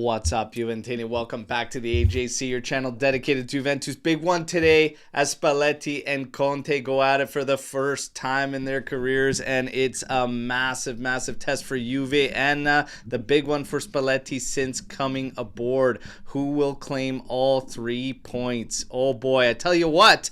What's up, Juventini? Welcome back to the AJC, your channel dedicated to Juventus. Big one today as Spalletti and Conte go at it for the first time in their careers, and it's a massive, massive test for Juve and the big one for Spalletti since coming aboard. Who will claim all 3 points? Oh boy, I tell you what.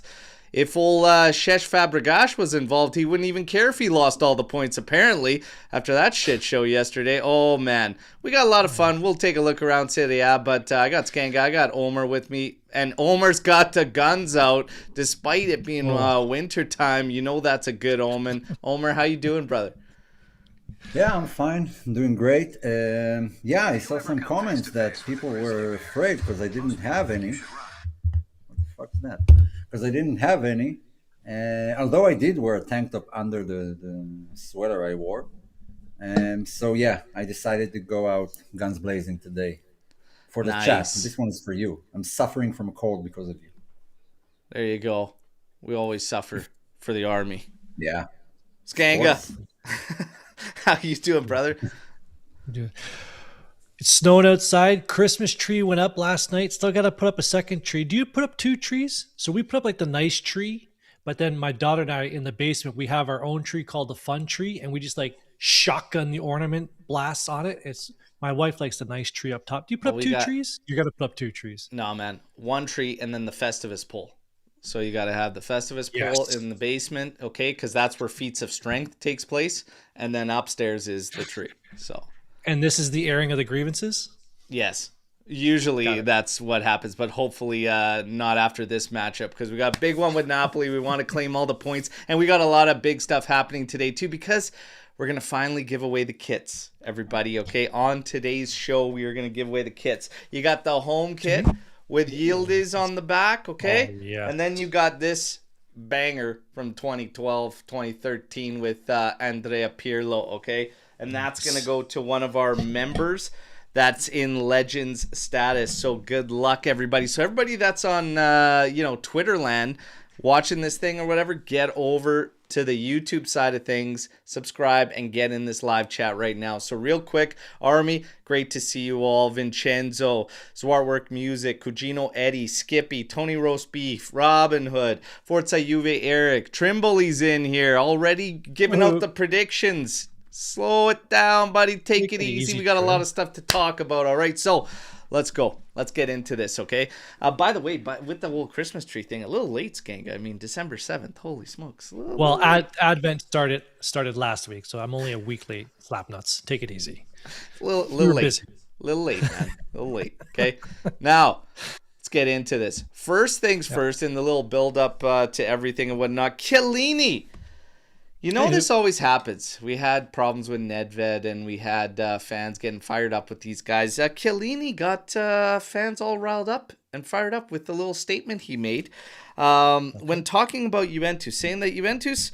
If old Shesh Fabregas was involved, he wouldn't even care if he lost all the points, apparently, after that shit show yesterday. Oh, man. We got a lot of fun. We'll take a look around Serie A, but I got Skanga, I got Omer with me, and Omer's got the guns out. Despite it being winter time, you know that's a good omen. Omer, how you doing, brother? Yeah, I'm fine. I'm doing great. Yeah, I saw some comments that people were afraid because I didn't have any. What the fuck's that? Because I didn't have any. Although I did wear a tank top under the sweater I wore. And so, yeah, I decided to go out guns blazing today for the chat. This one is for you. I'm suffering from a cold because of you. There you go. We always suffer for the army. Yeah. Skanga. How you doing, brother? It's snowing outside. Christmas tree went up last night. Still got to put up a second tree. Do you put up 2 trees? So we put up like the nice tree, but then my daughter and I in the basement, we have our own tree called the fun tree, and we just like shotgun the ornament blasts on it. It's my wife likes the nice tree up top. Do you put up 2 trees? You got to put up 2 trees. No, man. 1 tree and then the Festivus pole. So you got to have the Festivus pole in the basement, okay? Because that's where Feats of Strength takes place, and then upstairs is the tree. So. And this is the airing of the grievances? Yes. Usually that's what happens, but hopefully not after this matchup, because we got a big one with Napoli. We want to claim all the points, and we got a lot of big stuff happening today too, because we're going to finally give away the kits, everybody, okay? On today's show, we are going to give away the kits. You got the home kit with Yildiz on the back, okay? Oh, yeah. And then you got this banger from 2012, 2013 with Andrea Pirlo, okay? And that's going to go to one of our members that's in Legends status. So good luck, everybody. So everybody that's on, Twitter land watching this thing or whatever, get over to the YouTube side of things, subscribe, and get in this live chat right now. So real quick, Army, great to see you all. Vincenzo, Zwartwork Music, Cugino Eddie, Skippy, Tony Roast Beef, Robin Hood, Forza Juve Eric, Trimble's in here, already giving out the predictions. Slow it down, buddy. Take it easy. We got a lot of stuff to talk about. All right, so let's go. Let's get into this, okay? By the way, with the whole Christmas tree thing, a little late, Skanga. I mean, December 7th. Holy smokes. Well, Advent started last week, so I'm only a week late. Slapnuts. Take it easy. A little late. Busy. Little late, man. A little late, okay? Now, let's get into this. First things first, in the little build-up to everything and whatnot, Chiellini. You know, this always happens. We had problems with Nedved, and we had fans getting fired up with these guys. Chiellini got fans all riled up and fired up with the little statement he made when talking about Juventus, saying that Juventus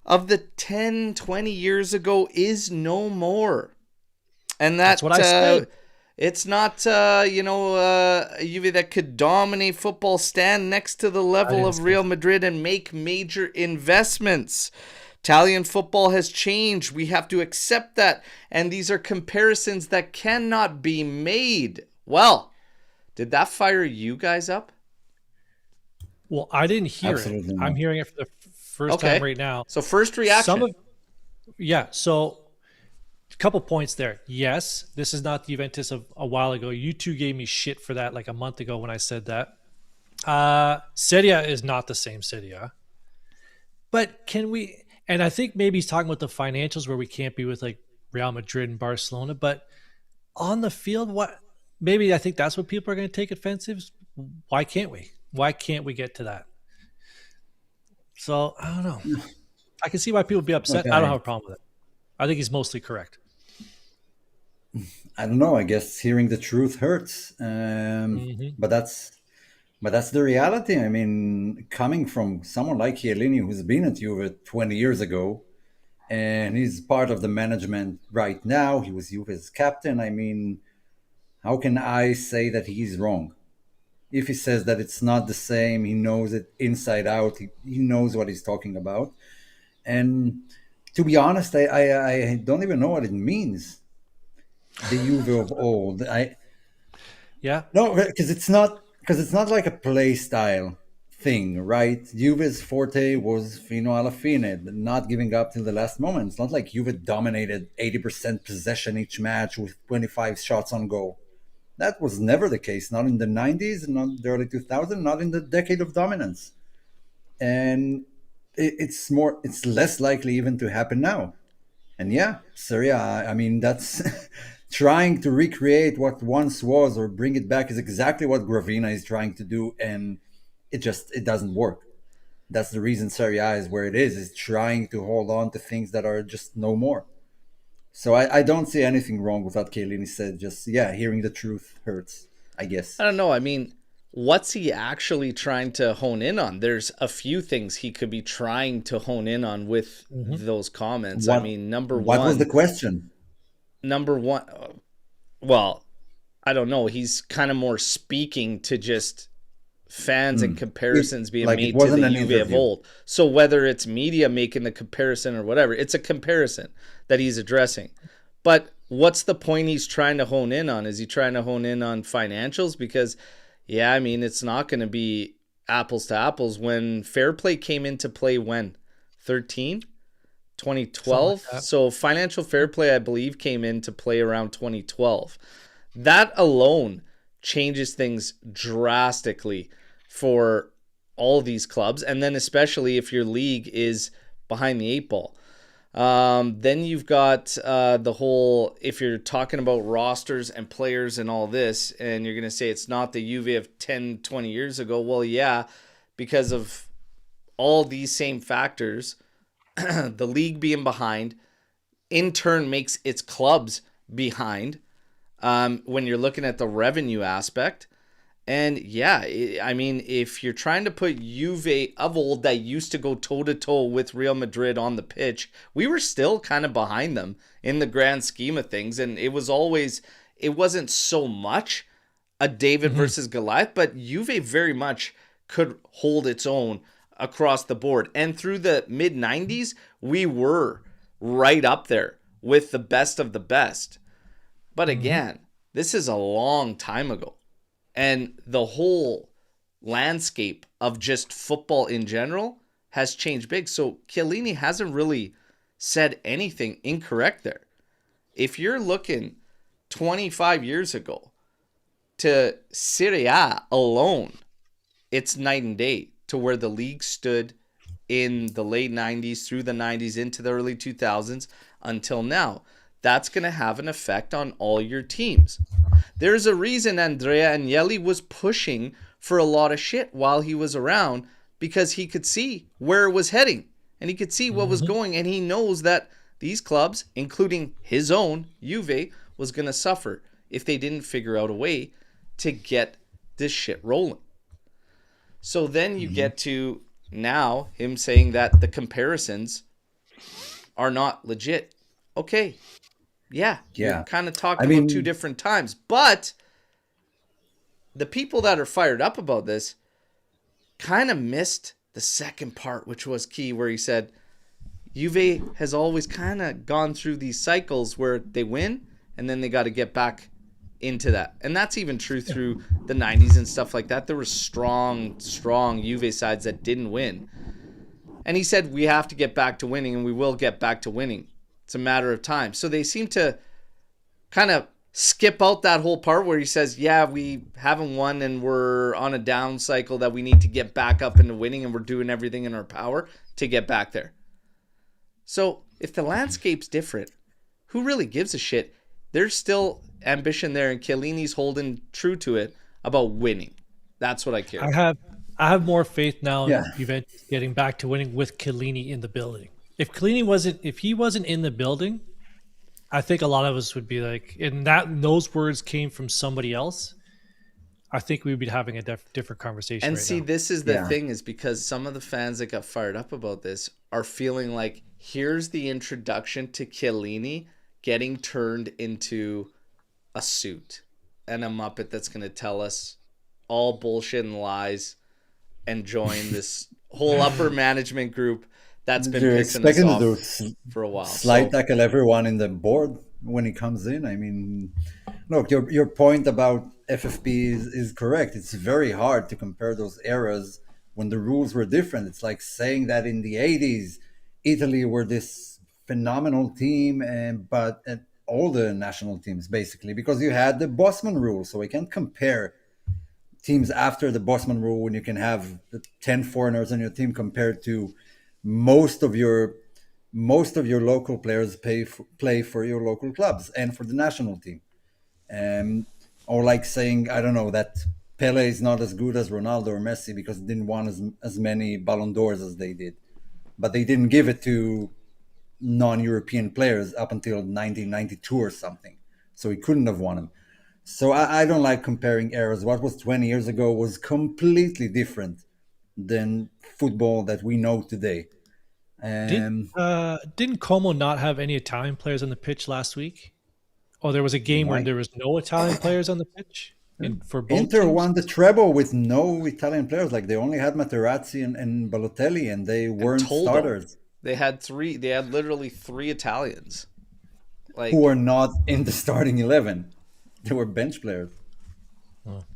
of the 10, 20 years ago is no more. And that's what I said. It's not, a Juve that could dominate football, stand next to the level of Real Madrid, and make major investments. Italian football has changed. We have to accept that. And these are comparisons that cannot be made. Well, did that fire you guys up? Well, I didn't hear it. Not. I'm hearing it for the first time right now. So first reaction. So a couple points there. Yes, this is not the Juventus of a while ago. You two gave me shit for that like a month ago when I said that. Serie A is not the same Serie A. But can we... And I think maybe he's talking about the financials where we can't be with like Real Madrid and Barcelona, but on the field, I think that's what people are going to take offensive. Why can't we? Why can't we get to that? So I don't know. I can see why people would be upset. Okay. I don't have a problem with it. I think he's mostly correct. I don't know. I guess hearing the truth hurts. But that's the reality. I mean, coming from someone like Chiellini, who's been at Juve 20 years ago, and he's part of the management right now. He was Juve's captain. I mean, how can I say that he's wrong? If he says that it's not the same, he knows it inside out. He knows what he's talking about. And to be honest, I don't even know what it means. The Juve of old. Yeah. No, because it's not like a play style thing, right? Juve's forte was fino alla fine, not giving up till the last moment. It's not like Juve dominated 80% possession each match with 25 shots on goal. That was never the case. Not in the 90s, not the early 2000s, not in the decade of dominance. And it's less likely even to happen now. And yeah, Serie A, I mean, that's trying to recreate what once was or bring it back is exactly what Gravina is trying to do. And it doesn't work. That's the reason Serie A is where it is trying to hold on to things that are just no more. So I don't see anything wrong with what Chiellini said. Just, yeah, hearing the truth hurts, I guess. I don't know. I mean, what's he actually trying to hone in on? There's a few things he could be trying to hone in on with those comments. I mean, what was the question? number one, well, I don't know. He's kind of more speaking to just fans and comparisons being Like, it made to wasn't the an Juve of interview. old. So whether it's media making the comparison or whatever, it's a comparison that he's addressing. But what's the point he's trying to hone in on? Is he trying to hone in on financials? Because, yeah, I mean, it's not going to be apples to apples. When fair play came into play, when? 13? 2012? Something like that. So financial fair play, I believe, came into play around 2012. That alone changes things drastically for all these clubs. And then especially if your league is behind the eight ball. Then you've got the whole, if you're talking about rosters and players and all this, and you're going to say it's not the Juve of 10, 20 years ago. Well, yeah, because of all these same factors, the league being behind, in turn makes its clubs behind when you're looking at the revenue aspect. And yeah, I mean, if you're trying to put Juve of old that used to go toe-to-toe with Real Madrid on the pitch, we were still kind of behind them in the grand scheme of things. And it wasn't so much a David versus Goliath, but Juve very much could hold its own across the board. And through the mid-90s, we were right up there with the best of the best. But again, this is a long time ago. And the whole landscape of just football in general has changed big. So Chiellini hasn't really said anything incorrect there. If you're looking 25 years ago to Serie A alone, it's night and day to where the league stood in the late 90s, through the 90s, into the early 2000s, until now. That's going to have an effect on all your teams. There's a reason Andrea Agnelli was pushing for a lot of shit while he was around, because he could see where it was heading and he could see what was going, and he knows that these clubs, including his own, Juve, was going to suffer if they didn't figure out a way to get this shit rolling. So then you get to now him saying that the comparisons are not legit. Okay. Yeah. You're kind of talking about two different times. But the people that are fired up about this kind of missed the second part, which was key, where he said Juve has always kind of gone through these cycles where they win and then they got to get back into that. And that's even true through the 90s and stuff like that. There were strong Juve sides that didn't win. And he said we have to get back to winning, and we will get back to winning. It's a matter of time. So they seem to kind of skip out that whole part where he says, yeah, we haven't won and we're on a down cycle that we need to get back up into winning, and we're doing everything in our power to get back there. So if the landscape's different, who really gives a shit? There's still ambition there, and Chiellini's holding true to it about winning. That's what I care about. I have more faith now in Juventus getting back to winning with Chiellini in the building. If he wasn't in the building, I think a lot of us would be like, and those words came from somebody else, I think we would be having a different conversation. And right see, now. this is the thing, is because some of the fans that got fired up about this are feeling like, here's the introduction to Chiellini getting turned into a suit and a Muppet that's going to tell us all bullshit and lies and join this whole upper management group that's been pissing us off for a while. Slide tackle everyone in the board when he comes in. I mean, look, your point about FFP is correct. It's very hard to compare those eras when the rules were different. It's like saying that in the 80s, Italy were this phenomenal team, but all the national teams basically, because you had the Bosman rule. So we can't compare teams after the Bosman rule when you can have the 10 foreigners on your team compared to most of your local players play for your local clubs and for the national team. Or like saying, I don't know, that Pele is not as good as Ronaldo or Messi because he didn't win as many Ballon d'Ors as they did. But they didn't give it to non-European players up until 1992 or something. So he couldn't have won them. So I don't like comparing eras. What was 20 years ago was completely different than football that we know today. Didn't Como not have any Italian players on the pitch last week? Oh, there was a game where there was no Italian players on the pitch for both Inter teams? won the treble with no Italian players. Like they only had Materazzi and Balotelli, and they weren't starters. They had literally three Italians, like who were not in the starting 11. They were bench players.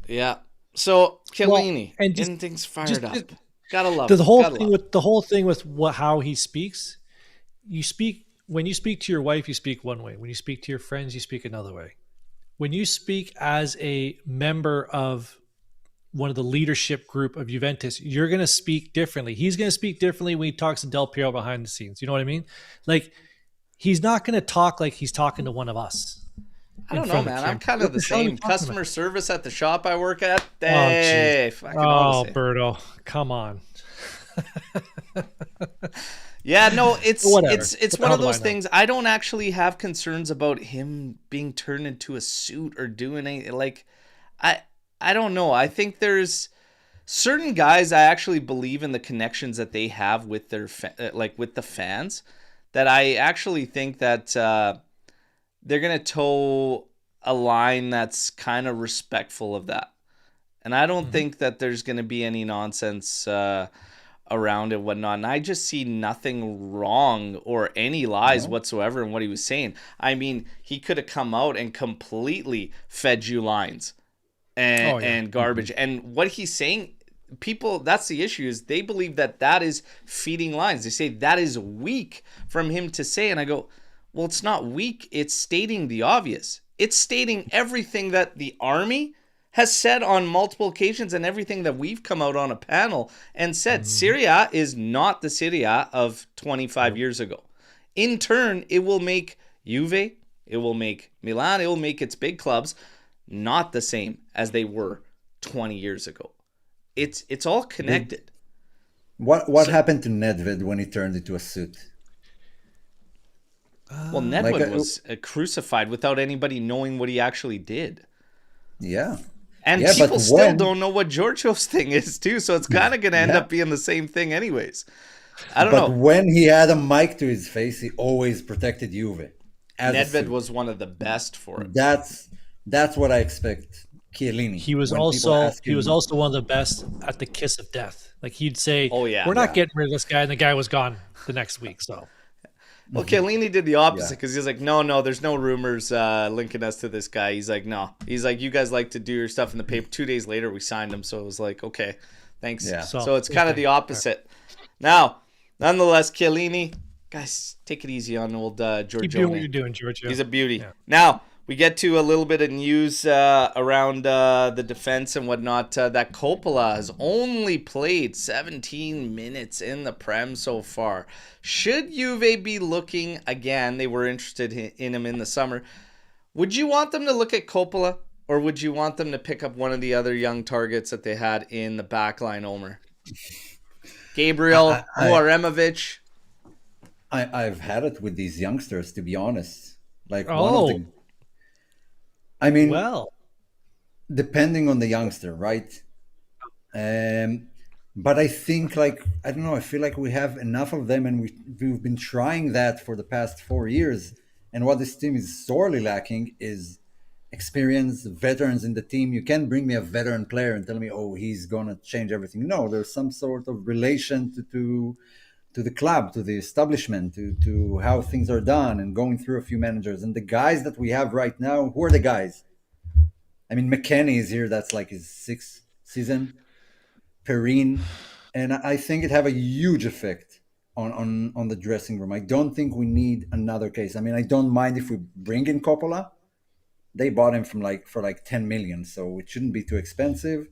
Yeah. So Chiellini, and getting things fired up. Gotta love the whole thing with how he speaks. When you speak to your wife, you speak one way. When you speak to your friends, you speak another way. When you speak as a member of one of the leadership group of Juventus, you're going to speak differently. He's going to speak differently when he talks to Del Piero behind the scenes. You know what I mean? Like, he's not going to talk like he's talking to one of us. I don't know, man. I'm kind of the same. Customer service at the shop I work at. Berto, come on. Yeah, no, it's Whatever. one of those things. I don't actually have concerns about him being turned into a suit or doing anything. Like, I don't know. I think there's certain guys I actually believe in the connections that they have with their with the fans, that I actually think that they're gonna toe a line that's kind of respectful of that, and I don't think that there's gonna be any nonsense around it, whatnot. And I just see nothing wrong or any lies whatsoever in what he was saying. I mean, he could have come out and completely fed you lines and garbage. And what he's saying, people, that's the issue, is they believe that is feeding lines. They say that is weak from him to say. And I go, well, it's not weak. It's stating the obvious. It's stating everything that the army has said on multiple occasions and everything that we've come out on a panel and said. Serie A is not the Serie A of 25 years ago. In turn, it will make Juve, it will make Milan, it will make its big clubs not the same as they were 20 years ago. It's all connected. What happened to Nedved when he turned into a suit? Well, Nedved was crucified without anybody knowing what he actually did. Yeah. And people still don't know what Giorgio's thing is, too. So it's kind of going to end up being the same thing anyways. I don't know. But when he had a mic to his face, he always protected Juve. Nedved was one of the best for it. That's what I expect. Chiellini. He was also one of the best at the kiss of death. Like, he'd say, we're not getting rid of this guy. And the guy was gone the next week. So. Well, Chiellini did the opposite because he's like, no, there's no rumors linking us to this guy. He's like, no. He's like, you guys like to do your stuff in the paper. 2 days later, we signed him. So it was like, okay, thanks. Yeah. So it's kind of the opposite. Now, nonetheless, Chiellini, guys, take it easy on old Giorgio. Keep doing what you're doing, Giorgio. He's a beauty. Yeah. Now, we get to a little bit of news around the defense and whatnot. That Coppola has only played 17 minutes in the Prem so far. Should Juve be looking again? They were interested in him in the summer. Would you want them to look at Coppola, or would you want them to pick up one of the other young targets that they had in the backline, Omer? Gabriel, Uremovic. I've had it with these youngsters, to be honest. Like I mean, depending on the youngster, right? But I think, I don't know, I feel like we have enough of them, and we've been trying that for the past 4 years. And what this team is sorely lacking is experience, veterans in the team. You can't bring me a veteran player and tell me, he's going to change everything. No, there's some sort of relation to the club, to the establishment, to how things are done, and going through a few managers. And the guys that we have right now, who are the guys? I mean, McKennie is here. That's like his 6th season. Perrine, and I think it have a huge effect on the dressing room. I don't think we need another case. I mean, I don't mind if we bring in Coppola. They bought him for like 10 million, so it shouldn't be too expensive.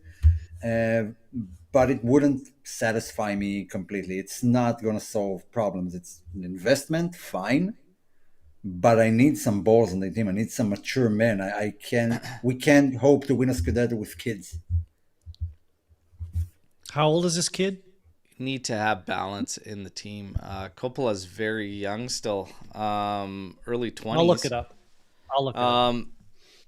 But it wouldn't satisfy me completely. It's not going to solve problems. It's an investment, fine, but I need some balls on the team. I need some mature men. I can't. We can't hope to win a Scudetto with kids. How old is this kid? Need to have balance in the team. Coppola's very young still, early 20s. I'll look it up.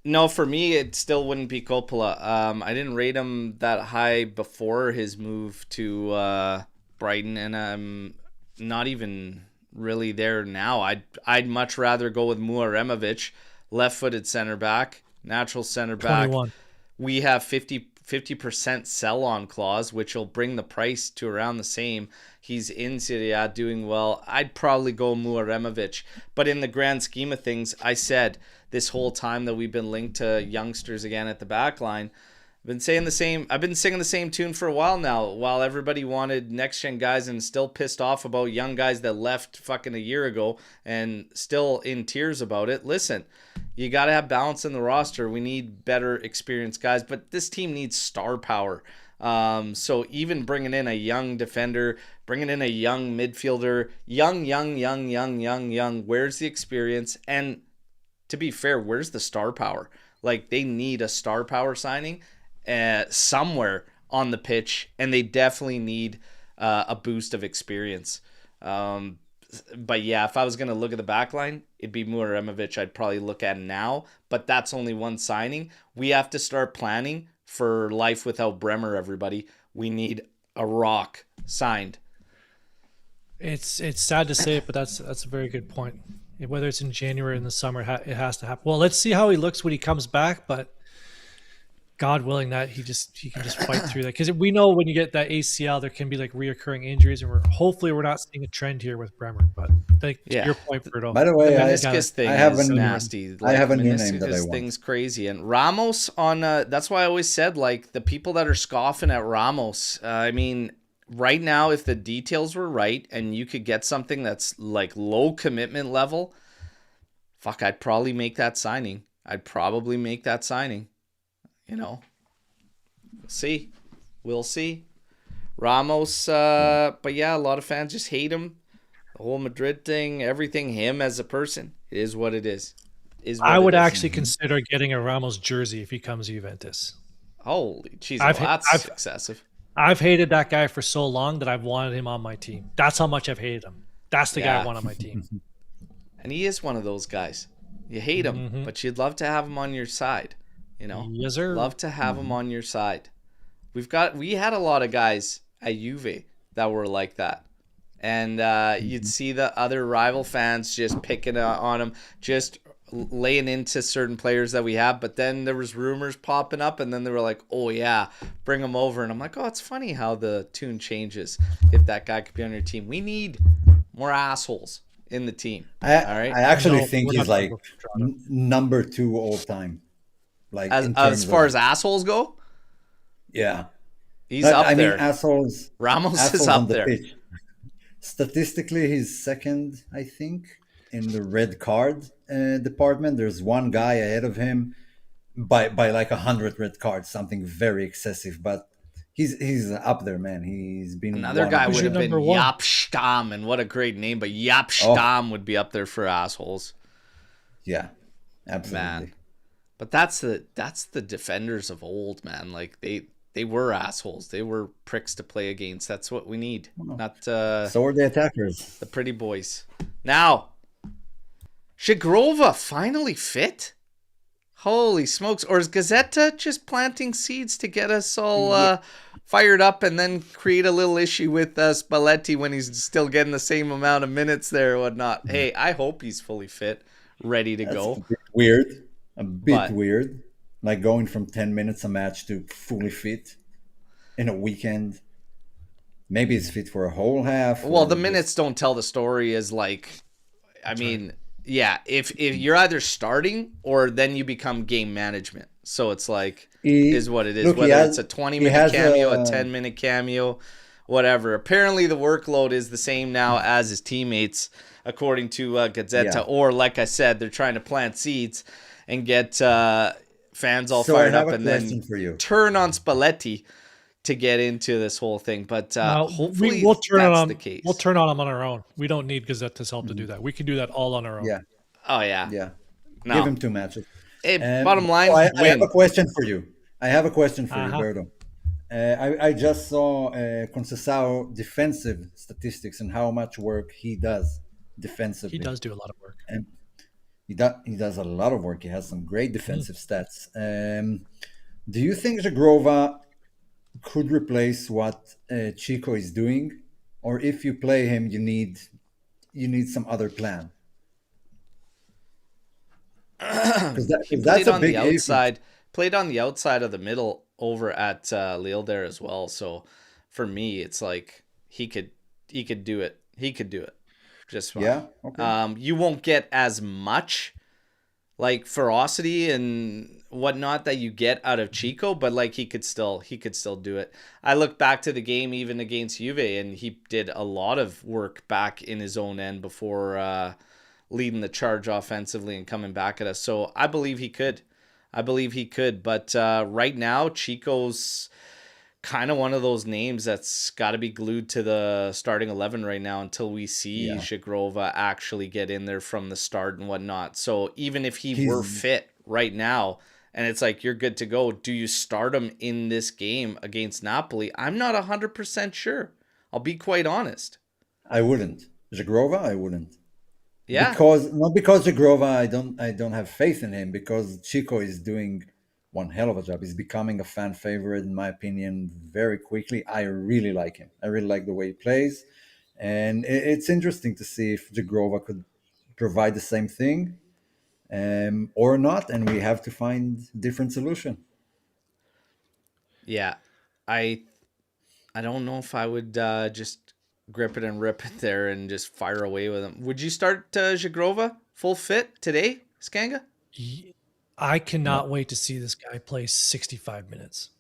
No, for me, it still wouldn't be Coppola. I didn't rate him that high before his move to Brighton, and I'm not even really there now. I'd much rather go with Muaremovic, left-footed center back, natural center back. 21. We have 50% sell-on clause, which will bring the price to around the same. He's in Serie A doing well. I'd probably go Muaremovic. But in the grand scheme of things, I said this whole time that we've been linked to youngsters again at the back line, I've been singing the same tune for a while now, while everybody wanted next-gen guys and still pissed off about young guys that left fucking a year ago and still in tears about it. Listen, you got to have balance in the roster. We need better experienced guys, but this team needs star power. So even bringing in a young defender, bringing in a young midfielder, young, where's the experience? And to be fair, where's the star power? Like, they need a star power signing somewhere on the pitch, and they definitely need a boost of experience. But yeah, if I was going to look at the back line, it'd be Muaremovic I'd probably look at now, but that's only one signing. We have to start planning for life without Bremer, everybody. We need a rock signed. It's sad to say it, but that's a very good point. Whether it's in January or in the summer, it has to happen. Well, let's see how he looks when he comes back, but God willing that he can just fight through that, because we know when you get that ACL, there can be like reoccurring injuries, and hopefully we're not seeing a trend here with Bremer. But to your point, Berto. By the way, the meniscus thing is nasty. I have a new name that I want. Thing's crazy, and Ramos on. That's why I always said, like, the people that are scoffing at Ramos. I mean, right now, if the details were right and you could get something that's like low commitment level, fuck, I'd probably make that signing. You know, we'll see. Ramos, but yeah, a lot of fans just hate him. The whole Madrid thing, everything, him as a person, it is what it is. I would actually consider getting a Ramos jersey if he comes to Juventus. Holy jeez, that's excessive. I've hated that guy for so long that I've wanted him on my team. That's how much I've hated him. That's the guy I want on my team. And he is one of those guys. You hate him, but you'd love to have him on your side. You know, yes, sir. Love to have him on your side. We had a lot of guys at Juve that were like that, and you'd see the other rival fans just picking on him, just laying into certain players that we have. But then there was rumors popping up, and then they were like, "Oh yeah, bring him over." And I'm like, "Oh, it's funny how the tune changes if that guy could be on your team. We need more assholes in the team." All right. I actually think he's like number 2 all time. Like, as far as assholes go, yeah, he's up there. I mean, assholes. Ramos is up there. Pitch. Statistically, he's second, I think, in the red card department. There's one guy ahead of him by like 100 red cards, something very excessive. But he's up there, man. He's been another guy would have been Jaap Stam, and what a great name! But Jaap Stam would be up there for assholes. Yeah, absolutely. Man. But that's the defenders of old, man. Like, they were assholes. They were pricks to play against. That's what we need. Not so are the attackers. The pretty boys. Now, Shigrova finally fit? Holy smokes. Or is Gazzetta just planting seeds to get us all fired up and then create a little issue with Spalletti when he's still getting the same amount of minutes there or whatnot? Hey, I hope he's fully fit, ready to go. A bit weird. A bit weird, like going from 10 minutes a match to fully fit in a weekend. Maybe he's fit for a whole half. Well, the minutes don't tell the story. Is like, I mean, yeah, if you're either starting or then you become game management. So it's like, He, is what it is. look, Whether it's a 20-minute cameo, a a 10-minute cameo, whatever. Apparently the workload is the same now as his teammates, according to Gazzetta. Yeah. Or, like I said, they're trying to plant seeds and get fans all So I fired have up a and question then for you. turn on Spalletti to get into this whole thing. But hopefully we'll turn that's on the case. We'll turn on them on our own. We don't need Gazetta's help to do that. We can do that all on our own. Yeah, Oh, yeah. yeah. No. Give him 2 matches. Hey, bottom line, I have win. a question for you. I have a question for you, Uh-huh. Berto. I just saw Conceição defensive statistics and how much work he does defensively. He does do a lot of work. And he does a lot of work. He has some great defensive stats. Do you think Zagrova could replace what Chico is doing, or if you play him, you need some other plan? Because He that's played a on big the issue. outside, played on the outside of the middle over at Lille there as well. So for me, it's like he could do it. He could do it just fine. Yeah. Okay. You won't get as much like ferocity and whatnot that you get out of Chico, but like he could still do it. I look back to the game even against Juve, and he did a lot of work back in his own end before leading the charge offensively and coming back at us. So I believe he could. But right now, Chico's kind of one of those names that's got to be glued to the starting 11 right now until we see Zagrova actually get in there from the start and whatnot. So even if he were fit right now, and it's like you're good to go, do you start him in this game against Napoli? I'm not 100% sure. I'll be quite honest. I wouldn't. Zagrova, I wouldn't. Yeah. Not because Zagrova, I don't have faith in him, because Chico is doing one hell of a job. He's becoming a fan favorite, in my opinion, very quickly. I really like him. I really like the way he plays. And it's interesting to see if Zagrova could provide the same thing or not. And we have to find a different solution. Yeah. I don't know if I would just grip it and rip it there and just fire away with him. Would you start Zagrova full fit today, Skanga? I cannot wait to see this guy play 65 minutes.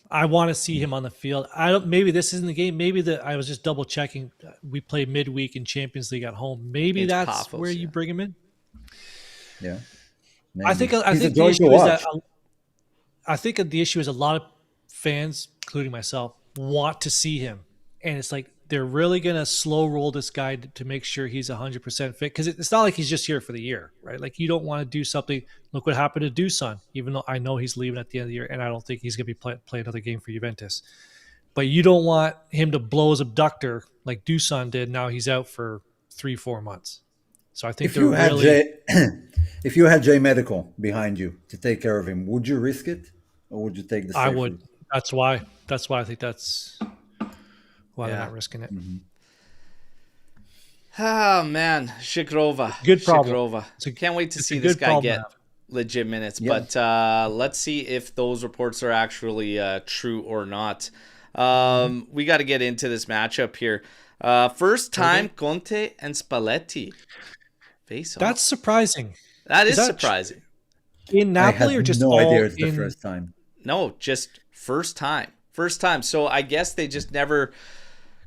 I want to see him on the field. Maybe this isn't the game. Maybe I was just double checking. We play midweek in Champions League at home. Maybe It's that's Paphos, where you bring him in. Yeah. I think the issue is that the issue is a lot of fans, including myself, want to see him, and it's like they're really gonna slow roll this guy to make sure he's 100% fit, because it's not like he's just here for the year, right? Like you don't want to do something. Look what happened to Dusan. Even though I know he's leaving at the end of the year, and I don't think he's gonna be play another game for Juventus, but you don't want him to blow his abductor like Dusan did. Now he's out for 3-4 months. So I think if you had J Medical behind you to take care of him, would you risk it, or would you take the safe I would. route? That's why I think that's why they're not risking it. Mm-hmm. Oh man, Zagrova. Good problem. Zagrova. Can't wait to see this guy get legit minutes. Yeah. But let's see if those reports are actually true or not. We got to get into this matchup here. First time Conte and Spalletti face off. That's surprising. That is surprising. In Napoli, or just no all idea it's the first time? No, just first time. First time. So I guess they just never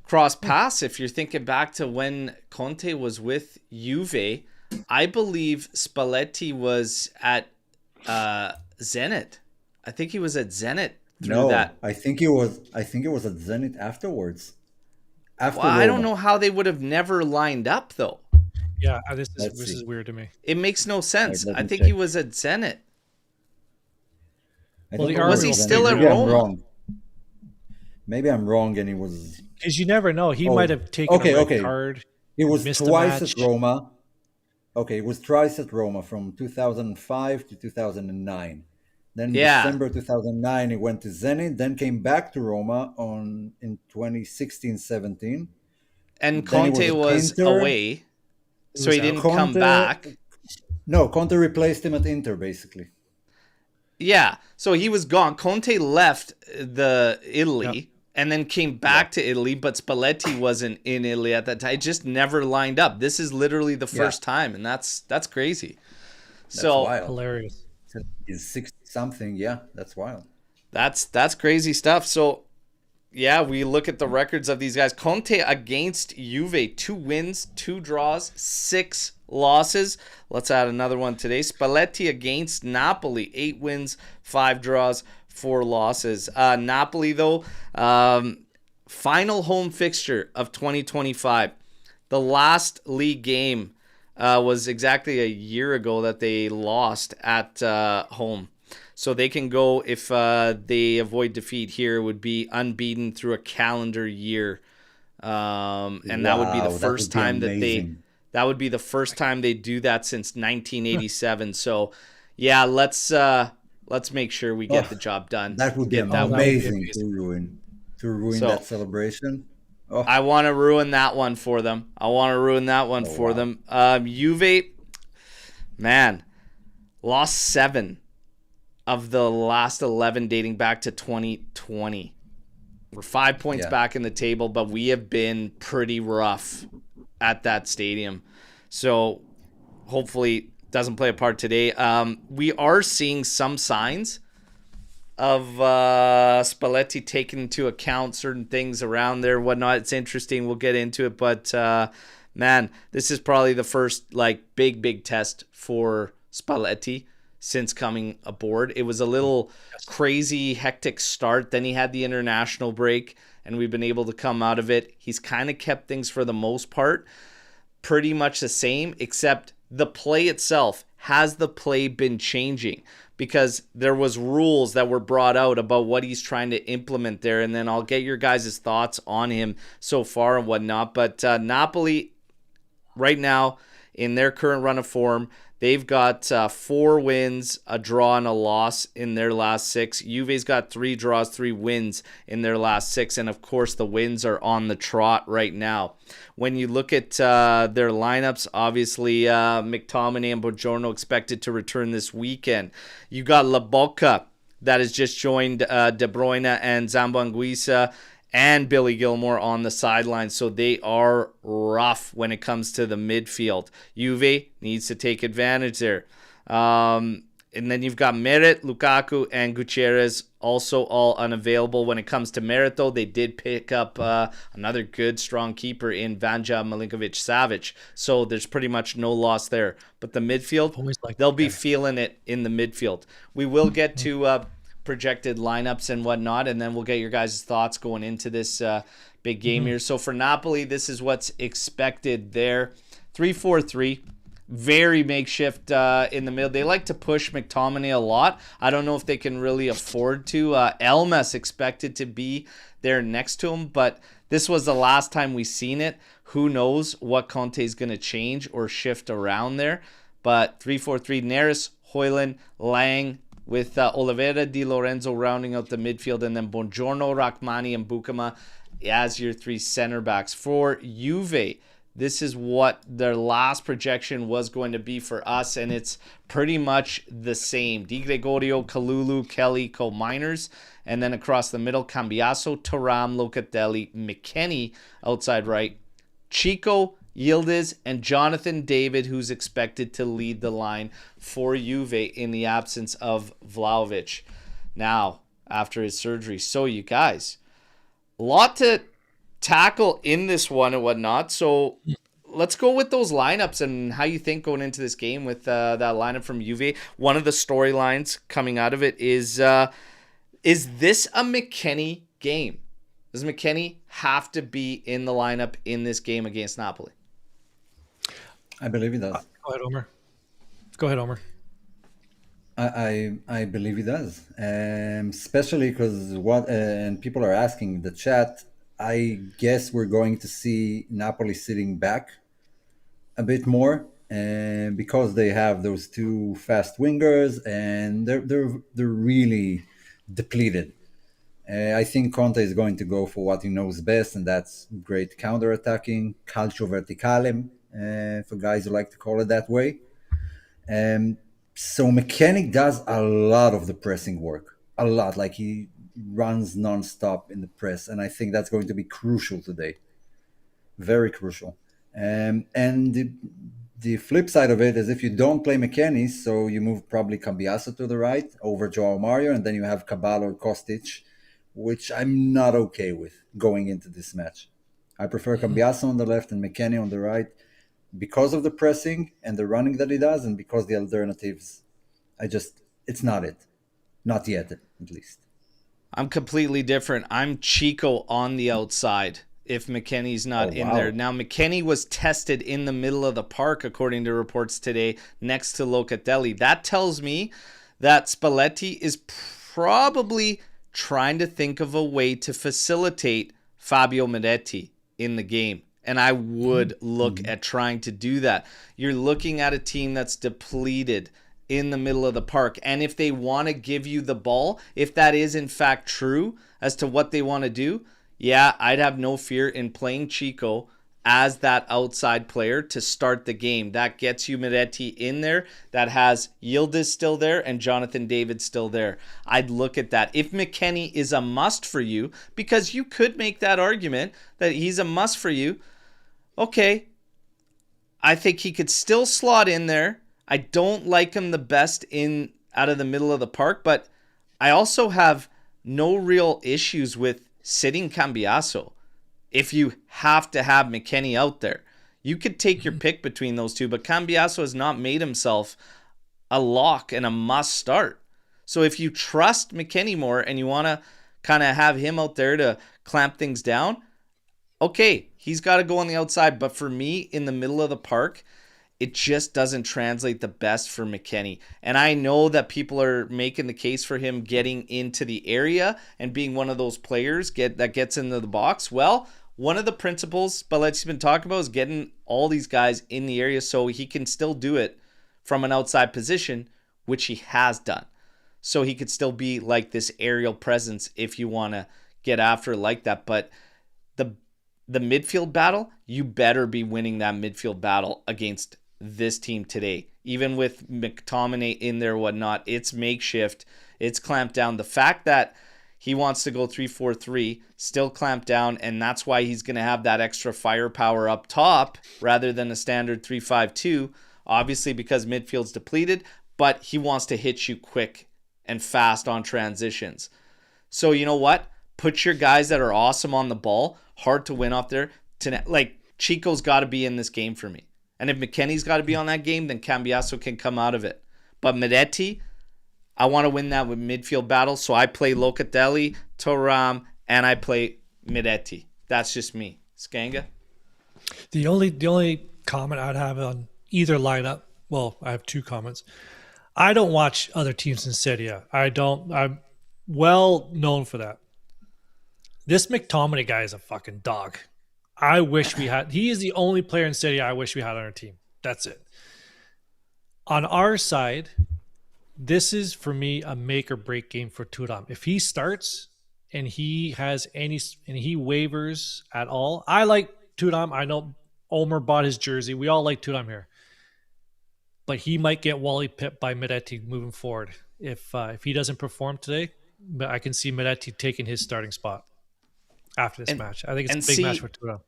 crossed paths. If you're thinking back to when Conte was with Juve, I believe Spalletti was at Zenit. I think he was at Zenit through that. I think it was at Zenit afterwards. Well, I don't know how they would have never lined up though. Yeah, this is weird to me. It makes no sense. I think he was at Zenit. Was he still at Rome? Maybe I'm wrong, and he was. Because you never know. He might have taken a red card. He was twice at Roma. Okay, it was twice at Roma from 2005 to 2009. Then in December 2009, he went to Zenit, then came back to Roma in 2016-17. And Conte was away, so he didn't come back. No, Conte replaced him at Inter, basically. Yeah, so he was gone. Conte left Italy and then came back to Italy, but Spalletti wasn't in Italy at that time. It just never lined up. This is literally the first time, and that's crazy. That's wild. Hilarious. He's 60 something. Yeah, that's wild. That's crazy stuff. So yeah, we look at the records of these guys. Conte against Juve, 2 wins, 2 draws, 6 losses. Let's add another one today. Spalletti against Napoli, 8 wins, 5 draws, 4 losses. Napoli, though, final home fixture of 2025. The last league game was exactly a year ago that they lost at home. So they can go, if they avoid defeat here, would be unbeaten through a calendar year. And that would be the Wow, that first would be time amazing. that would be the first time they do that since 1987. So yeah, let's make sure we get Oh, the job done. that would be Get that Oh, that win. would be amazing amazing. to ruin So that celebration. Oh, I want to ruin that one for them. oh wow. Juve, man, lost 7 of the last 11 dating back to 2020. We're 5 points Yeah. back in the table, but we have been pretty rough at that stadium. So hopefully it doesn't play a part today. We are seeing some signs of Spalletti taking into account certain things around there, whatnot. It's interesting. We'll get into it, but man, this is probably the first like big test for Spalletti since coming aboard. It was a little crazy, hectic start. Then he had the international break, and we've been able to come out of it. He's kind of kept things for the most part pretty much the same, except the play itself. Has the play been changing? Because there was rules that were brought out about what he's trying to implement there, and then I'll get your guys' thoughts on him so far and whatnot. But Napoli, right now, in their current run of form, they've got 4 wins, a draw, and a loss in their last 6. Juve's got 3 draws, 3 wins in their last 6. And, of course, the wins are on the trot right now. When you look at their lineups, obviously McTominay and Buongiorno expected to return this weekend. You got La Bocca that has just joined De Bruyne and Zambo Anguissa and Billy Gilmore on the sidelines. So they are rough when it comes to the midfield. Juve needs to take advantage there. And then you've got Meret, Lukaku, and Gutierrez also all unavailable. When it comes to Meret, though, they did pick up another good, strong keeper in Vanja Milinkovic-Savic. So there's pretty much no loss there. But the midfield, Always like they'll that be guy. feeling it in the midfield. We will get to projected lineups and whatnot, and then we'll get your guys' thoughts going into this big game here. So for Napoli, this is what's expected there. 3-4-3. Very makeshift in the middle. They like to push McTominay a lot. I don't know if they can really afford to. Elmas expected to be there next to him, but this was the last time we seen it. Who knows what Conte's going to change or shift around there. But 3-4-3, Neres, Højlund, Lang, with Oliveira, Di Lorenzo rounding out the midfield, and then Buongiorno, Rachmani, and Bukama as your 3 center backs. For Juve, this is what their last projection was going to be for us, and it's pretty much the same. Di Gregorio, Kalulu, Kelly, Co-Miners, and then across the middle, Cambiaso, Thuram, Locatelli, McKennie outside right, Chico, Yildiz, and Jonathan David, who's expected to lead the line for Juve in the absence of Vlahovic now after his surgery. So you guys, a lot to tackle in this one and whatnot. So let's go with those lineups and how you think going into this game with that lineup from Juve. One of the storylines coming out of it is this a McKennie game? Does McKennie have to be in the lineup in this game against Napoli? I believe he does. Go ahead, Omer. Go ahead, Omer. I believe he does, especially because what and people are asking in the chat. I guess we're going to see Napoli sitting back a bit more, and because they have those 2 fast wingers, and they're really depleted. I think Conte is going to go for what he knows best, and that's great counter-attacking, calcio verticale, for guys who like to call it that way. So Mechanic does a lot of the pressing work, a lot. Like he runs nonstop in the press, and I think that's going to be crucial today, very crucial. And the flip side of it is if you don't play McKennie, so you move probably Cambiaso to the right over Joao Mario, and then you have Cabal or Kostic, which I'm not okay with going into this match. I prefer Cambiaso on the left and McKennie on the right because of the pressing and the running that he does, and because the alternatives, it's not it. Not yet, at least. I'm completely different. I'm Chico on the outside if McKennie's not in there. Now, McKennie was tested in the middle of the park, according to reports today, next to Locatelli. That tells me that Spalletti is probably trying to think of a way to facilitate Fabio Miretti in the game. And I would look at trying to do that. You're looking at a team that's depleted in the middle of the park. And if they want to give you the ball, if that is in fact true as to what they want to do, yeah, I'd have no fear in playing Chico as that outside player to start the game. That gets you Miretti in there. That has Yildiz still there and Jonathan David still there. I'd look at that. If McKennie is a must for you, because you could make that argument that he's a must for you, okay, I think he could still slot in there. I don't like him the best in out of the middle of the park, but I also have no real issues with sitting Cambiaso. If you have to have McKennie out there, you could take your pick between those two, but Cambiaso has not made himself a lock and a must start. So if you trust McKennie more and you want to kind of have him out there to clamp things down, okay, he's got to go on the outside. But for me, in the middle of the park, it just doesn't translate the best for McKennie. And I know that people are making the case for him getting into the area and being one of those players that gets into the box. Well, one of the principles Spalletti's been talking about is getting all these guys in the area so he can still do it from an outside position, which he has done. So he could still be like this aerial presence if you want to get after it like that. But the midfield battle, you better be winning that midfield battle against this team today. Even with McTominay in there, whatnot, it's makeshift. It's clamped down. The fact that he wants to go 3-4-3, still clamped down, and that's why he's going to have that extra firepower up top rather than a standard 3-5-2, obviously because midfield's depleted, but he wants to hit you quick and fast on transitions. So you know what? Put your guys that are awesome on the ball, hard to win off there. Like, Chico's got to be in this game for me. And if McKennie's got to be on that game, then Cambiaso can come out of it. But Miretti, I want to win that with midfield battle, so I play Locatelli, Thuram, and I play Miretti. That's just me. Skanga? The only comment I'd have on either lineup, well, I have two comments. I don't watch other teams in Serie A. I'm well known for that. This McTominay guy is a fucking dog. I wish we had. He is the only player in Serie A I wish we had on our team. That's it. On our side, this is for me a make or break game for Thuram. If he starts and he wavers at all, I like Thuram. I know Omer bought his jersey. We all like Thuram here, but he might get Wally pipped by Miretti moving forward. If he doesn't perform today, I can see Miretti taking his starting spot after this match. I think it's a big match for Thuram.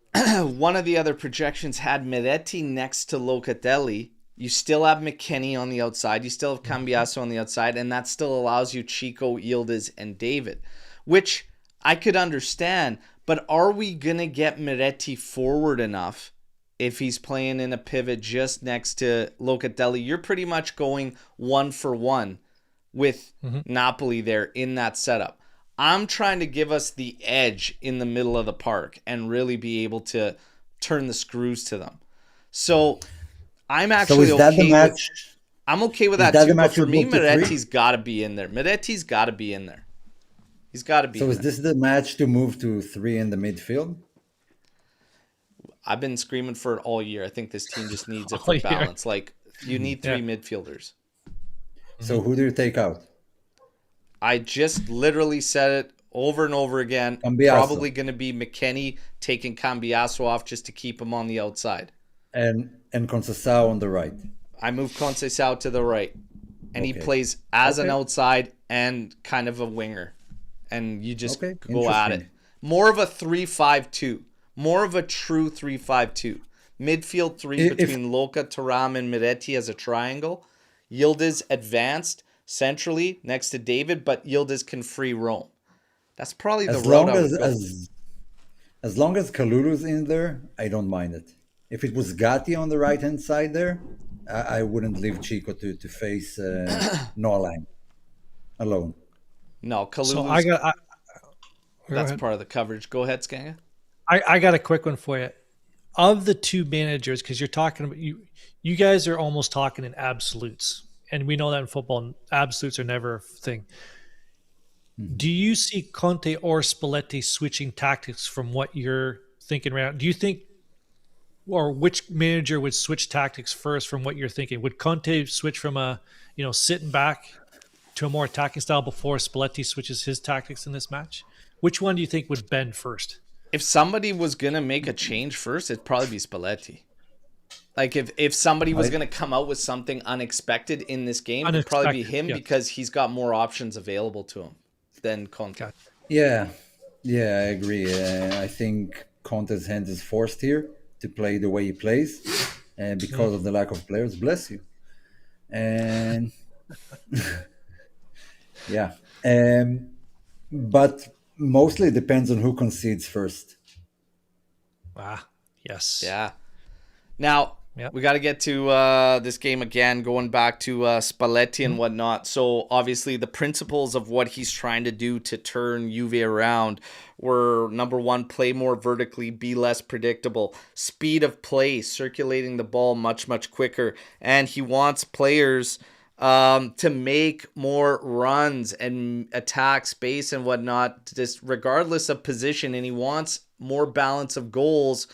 One of the other projections had Miretti next to Locatelli. You still have McKennie on the outside. You still have Cambiaso on the outside, and that still allows you Chico, Yildiz, and David, which I could understand. But are we going to get Miretti forward enough if he's playing in a pivot just next to Locatelli? You're pretty much going 1-for-1 with Napoli there in that setup. I'm trying to give us the edge in the middle of the park and really be able to turn the screws to them. So I'm actually I'm okay with that too. But for me, Miretti's got to be in there. Miretti's got to be in there. He's got to be. So is this the match to move to 3 in the midfield? I've been screaming for it all year. I think this team just needs it for balance. Like, you need 3 midfielders. So who do you take out? I just literally said it over and over again. Cambiaso. Probably going to be McKennie taking Cambiaso off just to keep him on the outside. And Conceição on the right. I move Conceição to the right. And he plays as an outside and kind of a winger. And you just go at it. More of a 3-5-2. More of a true 3-5-2. Midfield three between Loca, Thuram, and Miretti as a triangle. Yildiz advanced centrally next to David, but Yildiz can free roam. That's probably the route I would go. As long as Kalulu's in there, I don't mind it. If it was Gatti on the right hand side there, I wouldn't leave Chico to face Norline alone. No, Kalulu's... So that's part of the coverage. Go ahead, Skanga. I got a quick one for you. Of the two managers, because you're talking about you guys are almost talking in absolutes, and we know that in football, absolutes are never a thing. Do you see Conte or Spalletti switching tactics from what you're thinking right now? Do you think, or which manager would switch tactics first from what you're thinking? Would Conte switch from a sitting back to a more attacking style before Spalletti switches his tactics in this match? Which one do you think would bend first? If somebody was going to make a change first, it'd probably be Spalletti. Like if somebody was going to come out with something unexpected in this game, it'd probably be him because he's got more options available to him than Conte. Gotcha. Yeah, I agree. I think Conte's hand is forced here to play the way he plays, and because of the lack of players, bless you. And yeah, but mostly it depends on who concedes first. Yes. Yeah. Now, we got to get to this game again, going back to Spalletti and whatnot. So, obviously, the principles of what he's trying to do to turn Juve around were, number one, play more vertically, be less predictable, speed of play, circulating the ball much, much quicker. And he wants players to make more runs and attack space and whatnot, just regardless of position. And he wants more balance of goals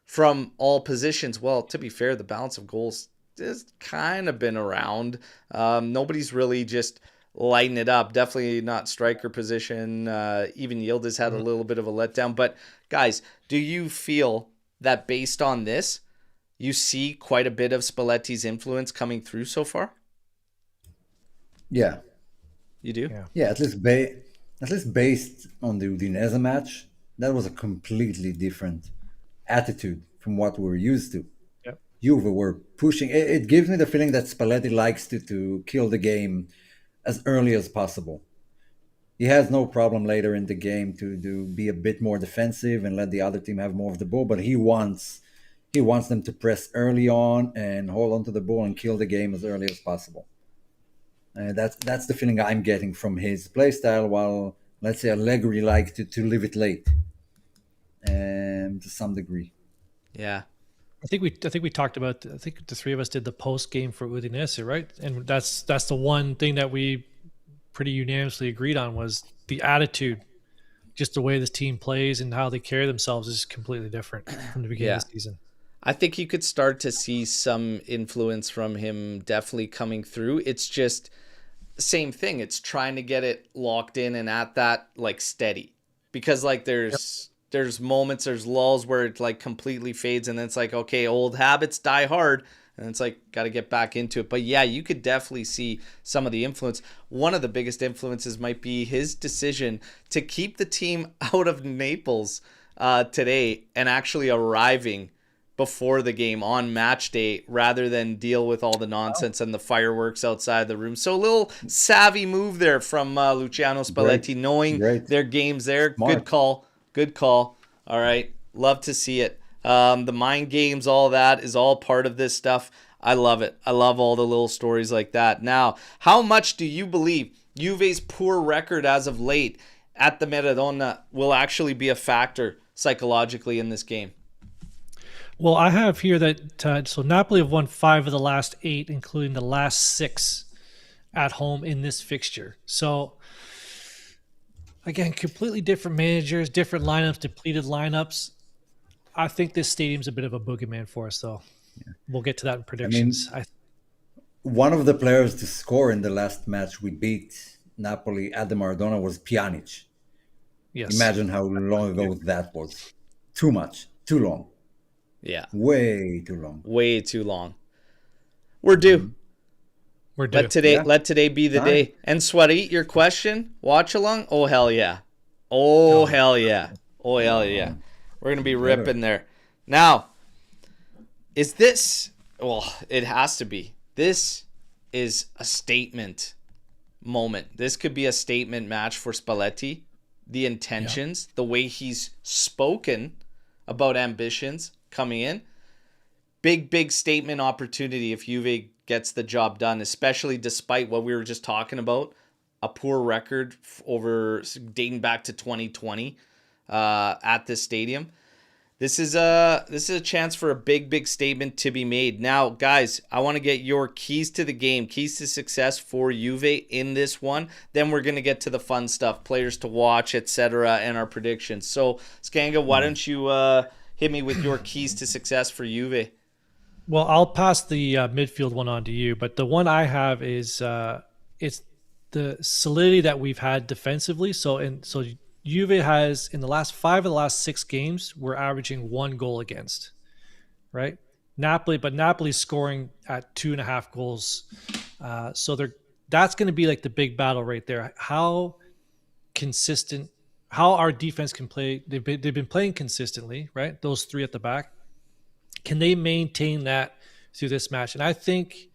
from all positions. Well, to be fair, the balance of goals has kind of been around. Nobody's really just lighting it up. Definitely not striker position. Even Yildiz had a little bit of a letdown. But guys, do you feel that based on this, you see quite a bit of Spalletti's influence coming through so far? Yeah. You do? Yeah, at least based on the Udinese match, that was a completely different attitude from what we're used to. Yep. Juve were pushing. It gives me the feeling that Spalletti likes to kill the game as early as possible. He has no problem later in the game to be a bit more defensive and let the other team have more of the ball, but he wants them to press early on and hold on to the ball and kill the game as early as possible. That's the feeling I'm getting from his play style, while, let's say, Allegri liked to leave it late. To some degree. Yeah. I think we talked about, I think the three of us did the post game for Udinese, right? And that's the one thing that we pretty unanimously agreed on was the attitude, just the way this team plays and how they carry themselves is completely different from the beginning of the season. I think you could start to see some influence from him definitely coming through. It's just same thing. It's trying to get it locked in and at that like steady, because like there's moments, there's lulls where it like completely fades, and then it's like, okay, old habits die hard, and it's like got to get back into it. But yeah, you could definitely see some of the influence. One of the biggest influences might be his decision to keep the team out of Naples today and actually arriving before the game on match day rather than deal with all the nonsense and the fireworks outside the room. So a little savvy move there from Luciano Spalletti, knowing their game's there. Smart. Good call. All right. Love to see it. The mind games, all that is all part of this stuff. I love it. I love all the little stories like that. Now, how much do you believe Juve's poor record as of late at the Maradona will actually be a factor psychologically in this game? Well, I have here that so Napoli have won 5 of the last 8, including the last 6 at home in this fixture. So again, completely different managers, different lineups, depleted lineups. I think this stadium's a bit of a boogeyman for us, though. Yeah. We'll get to that in predictions. One of the players to score in the last match we beat Napoli at the Maradona was Pjanic. Yes. Imagine how long ago that was. Too much. Too long. Yeah. Way too long. Way too long. We're due. We're due. Let today be the day. And Sweaty, your question, watch along? Oh, hell yeah. Oh, hell yeah. Oh, hell yeah. We're going to be ripping there. Now, Is this, well, it has to be. This is a statement moment. This could be a statement match for Spalletti. The intentions, the way he's spoken about ambitions coming in. Big statement opportunity if Juve gets the job done, especially despite what we were just talking about, a poor record over dating back to 2020 at this stadium. This is a chance for a big statement to be made. Now, guys, I want to get your keys to the game, keys to success for Juve in this one. Then we're going to get to the fun stuff, players to watch, etc., and our predictions. So, Skanga, why don't you hit me with your keys to success for Juve? Well, I'll pass the midfield one on to you, but the one I have is it's the solidity that we've had defensively. So Juve has, in the last 5 of the last 6 games, we're averaging 1 goal against, right? Napoli's scoring at 2.5 goals. So that's going to be like the big battle right there. How our defense can play. They've been playing consistently, right? Those 3 at the back. Can they maintain that through this match? And I think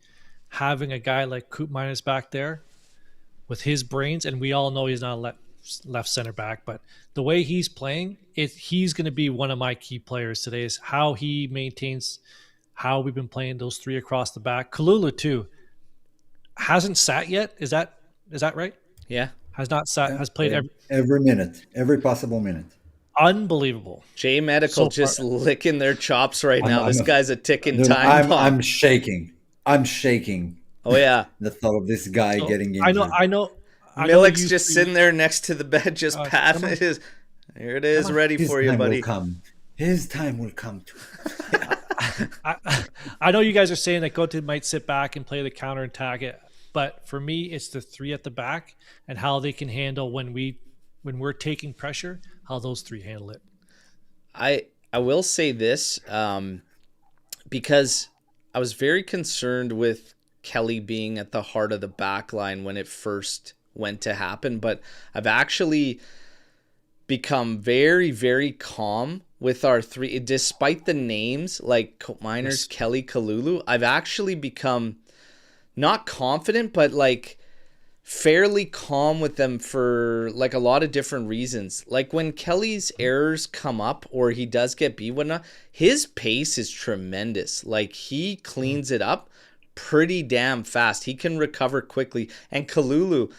having a guy like Koopmeiners back there with his brains, and we all know he's not a left center back, but the way he's playing, he's going to be one of my key players today, is how he maintains how we've been playing those 3 across the back. Kalulu too hasn't sat yet. Is that right? Yeah. Has not sat, has played every minute, every possible minute. Unbelievable. J Medical just licking their chops right now. This guy's a ticking dude, time bomb. I'm shaking. Oh yeah. The thought of this guy getting injured. I know. Milik's just sitting there next to the bed, just patting it. Here it is, ready for you, buddy. His time will come too. I know you guys are saying that Conte might sit back and play the counter attack, but for me, it's the 3 at the back and how they can handle when we're taking pressure, how those 3 handle it. I will say this, because I was very concerned with Kelly being at the heart of the back line when it first went to happen, but I've actually become very, very calm with our 3, despite the names like Koopmeiners, Kelly, Kalulu. I've actually become not confident, but like fairly calm with them for like a lot of different reasons. Like when Kelly's errors come up or he does get beat, whatnot, his pace is tremendous. Like he cleans it up pretty damn fast. He can recover quickly. And Kalulu,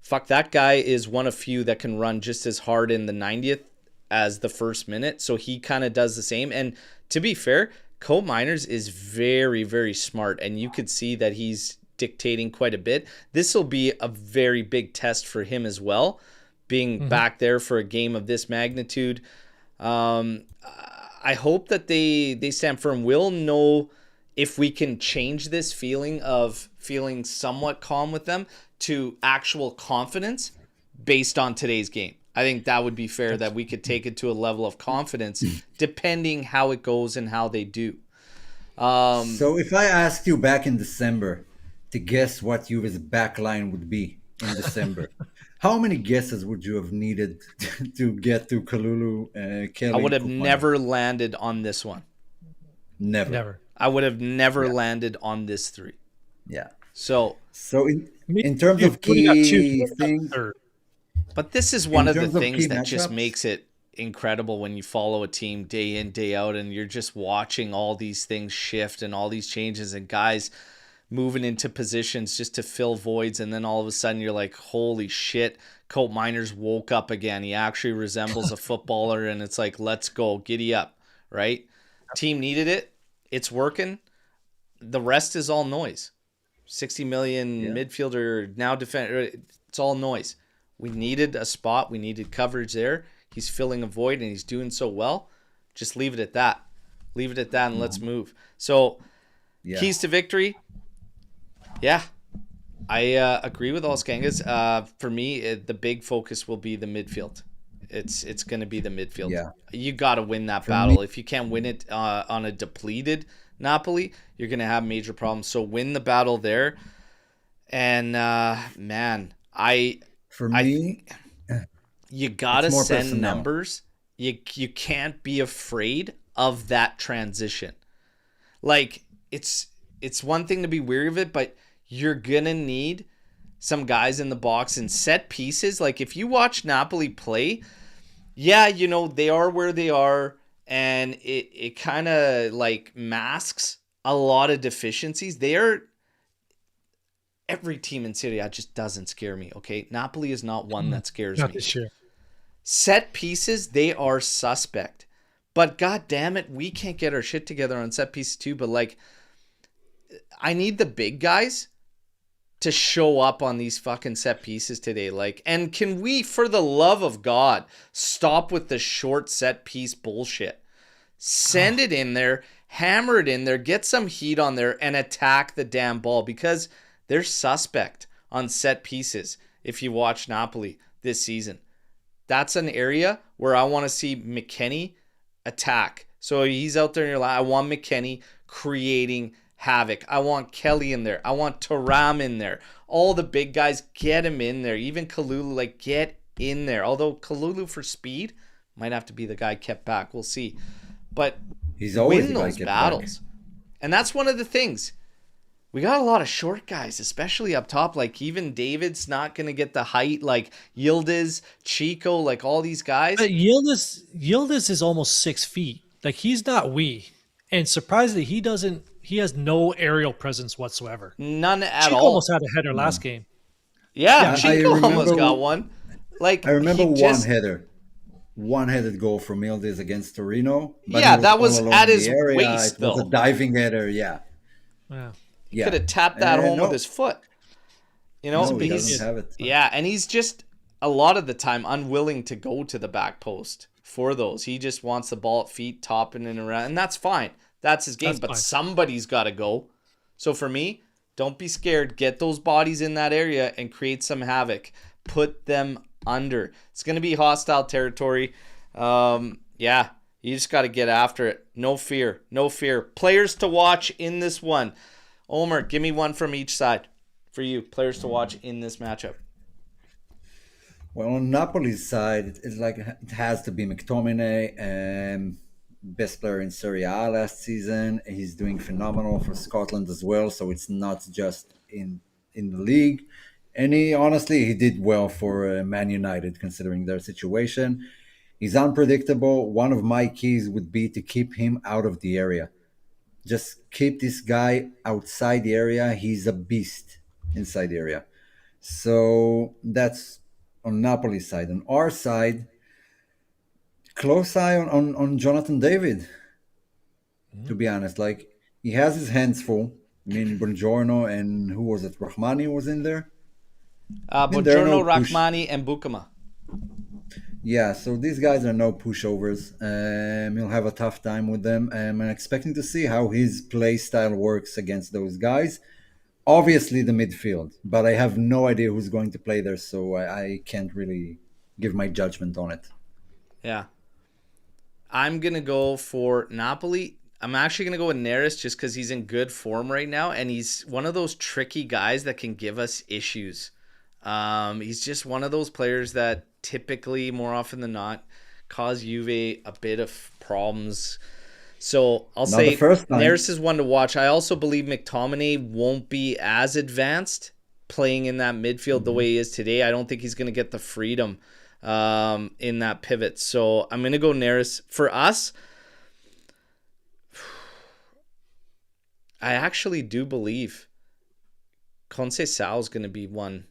fuck, that guy is one of few that can run just as hard in the 90th as the first minute. So he kind of does the same. And to be fair, Koopmeiners is very, very smart. And you could see that he's dictating quite a bit. This will be a very big test for him as well, being back there for a game of this magnitude. I hope that they stand firm. We'll know if we can change this feeling of feeling somewhat calm with them to actual confidence based on today's game. I think that would be fair, that we could take it to a level of confidence depending how it goes and how they do. So if I asked you back in December to guess what Juve's back line would be in December, how many guesses would you have needed to get to Kalulu, Kelly? I would have never landed on this one. Never. I would have never landed on this 3. Yeah. So in terms of key things, but this is one of the terms of things key that just matchups? makes it incredible when you follow a team day in, day out, and you're just watching all these things shift and all these changes and guys moving into positions just to fill voids. And then all of a sudden you're like, holy shit, Koopmeiners woke up again. He actually resembles a footballer, and it's like, let's go, giddy up, right? Team needed it. It's working. The rest is all noise. 60 million midfielder, now defender. It's all noise. We needed a spot. We needed coverage there. He's filling a void, and he's doing so well. Just leave it at that. Leave it at that, and let's move. So, keys to victory. Yeah, I agree with all Skangas. For me, the big focus will be the midfield. It's going to be the midfield. Yeah. You got to win that battle. If you can't win it on a depleted Napoli, you're going to have major problems. So win the battle there. And man, you got to send numbers. You can't be afraid of that transition. Like, it's one thing to be weary of it, but you're gonna need some guys in the box and set pieces. Like, if you watch Napoli play, yeah, they are where they are, and it kind of like masks a lot of deficiencies. Every team in Serie A just doesn't scare me, okay? Napoli is not one that scares Not me. this year. Set pieces, they are suspect. But god damn it, we can't get our shit together on set pieces too. But like, I need the big guys to show up on these fucking set pieces today. Like, and can we, for the love of God, stop with the short set piece bullshit? Send it in there, hammer it in there, get some heat on there, and attack the damn ball, because they're suspect on set pieces if you watch Napoli this season. That's an area where I want to see McKennie attack. So he's out there in your line. I want McKennie creating havoc. I want Kelly in there. I want Thuram in there. All the big guys, get him in there. Even Kalulu, like, get in there. Although Kalulu for speed might have to be the guy kept back. We'll see. But He's always win the guy those kept battles. back. And that's one of the things. We got a lot of short guys, especially up top. Like, even David's not going to get the height. Like, Yildiz, Chico, like all these guys. But Yildiz is almost 6 feet. Like, he's not wee. And surprisingly, he has no aerial presence whatsoever. None at Chico all. almost had a header last game. Yeah, I Chico almost remember- got one. Like, I remember he just- one-headed goal from Yildiz against Torino. But Yeah, he that all was along at the his area. waist, It was though. a diving header, yeah. Yeah. He could have tapped that home with his foot. No, he But doesn't have it. yeah, and he's just a lot of the time unwilling to go to the back post for those. He just wants the ball at feet, topping and around, and that's fine. That's his game. That's But fine. somebody's got to go. So for me, don't be scared. Get those bodies in that area and create some havoc. Put them under. It's going to be hostile territory. Yeah, you just got to get after it. No fear. No fear. Players to watch in this one. Omer, give me one from each side for you. Players to watch in this matchup. Well, on Napoli's side, it's like it has to be McTominay, best player in Serie A last season. He's doing phenomenal for Scotland as well, so it's not just in the league. And he did well for Man United considering their situation. He's unpredictable. One of my keys would be to keep him out of the area. Just keep this guy outside the area. He's a beast inside the area. So that's on Napoli's side. On our side, close eye on Jonathan David, to be honest. Like, he has his hands full. I mean, Buongiorno and who was it? Rahmani was in there. There are Buongiorno, no push- Rahmani, and Bukama. Yeah, so these guys are no pushovers. He'll have a tough time with them. I'm expecting to see how his play style works against those guys. Obviously, the midfield, but I have no idea who's going to play there, so I can't really give my judgment on it. Yeah. I'm going to go for Napoli. I'm actually going to go with Neres just because he's in good form right now, and he's one of those tricky guys that can give us issues. He's just one of those players that typically, more often than not, cause Juve a bit of problems. So I'll Not say the first time. Neres is one to watch. I also believe McTominay won't be as advanced playing in that midfield the way he is today. I don't think he's going to get the freedom in that pivot. So I'm going to go Neres. For us, I actually do believe Conceição is going to be one.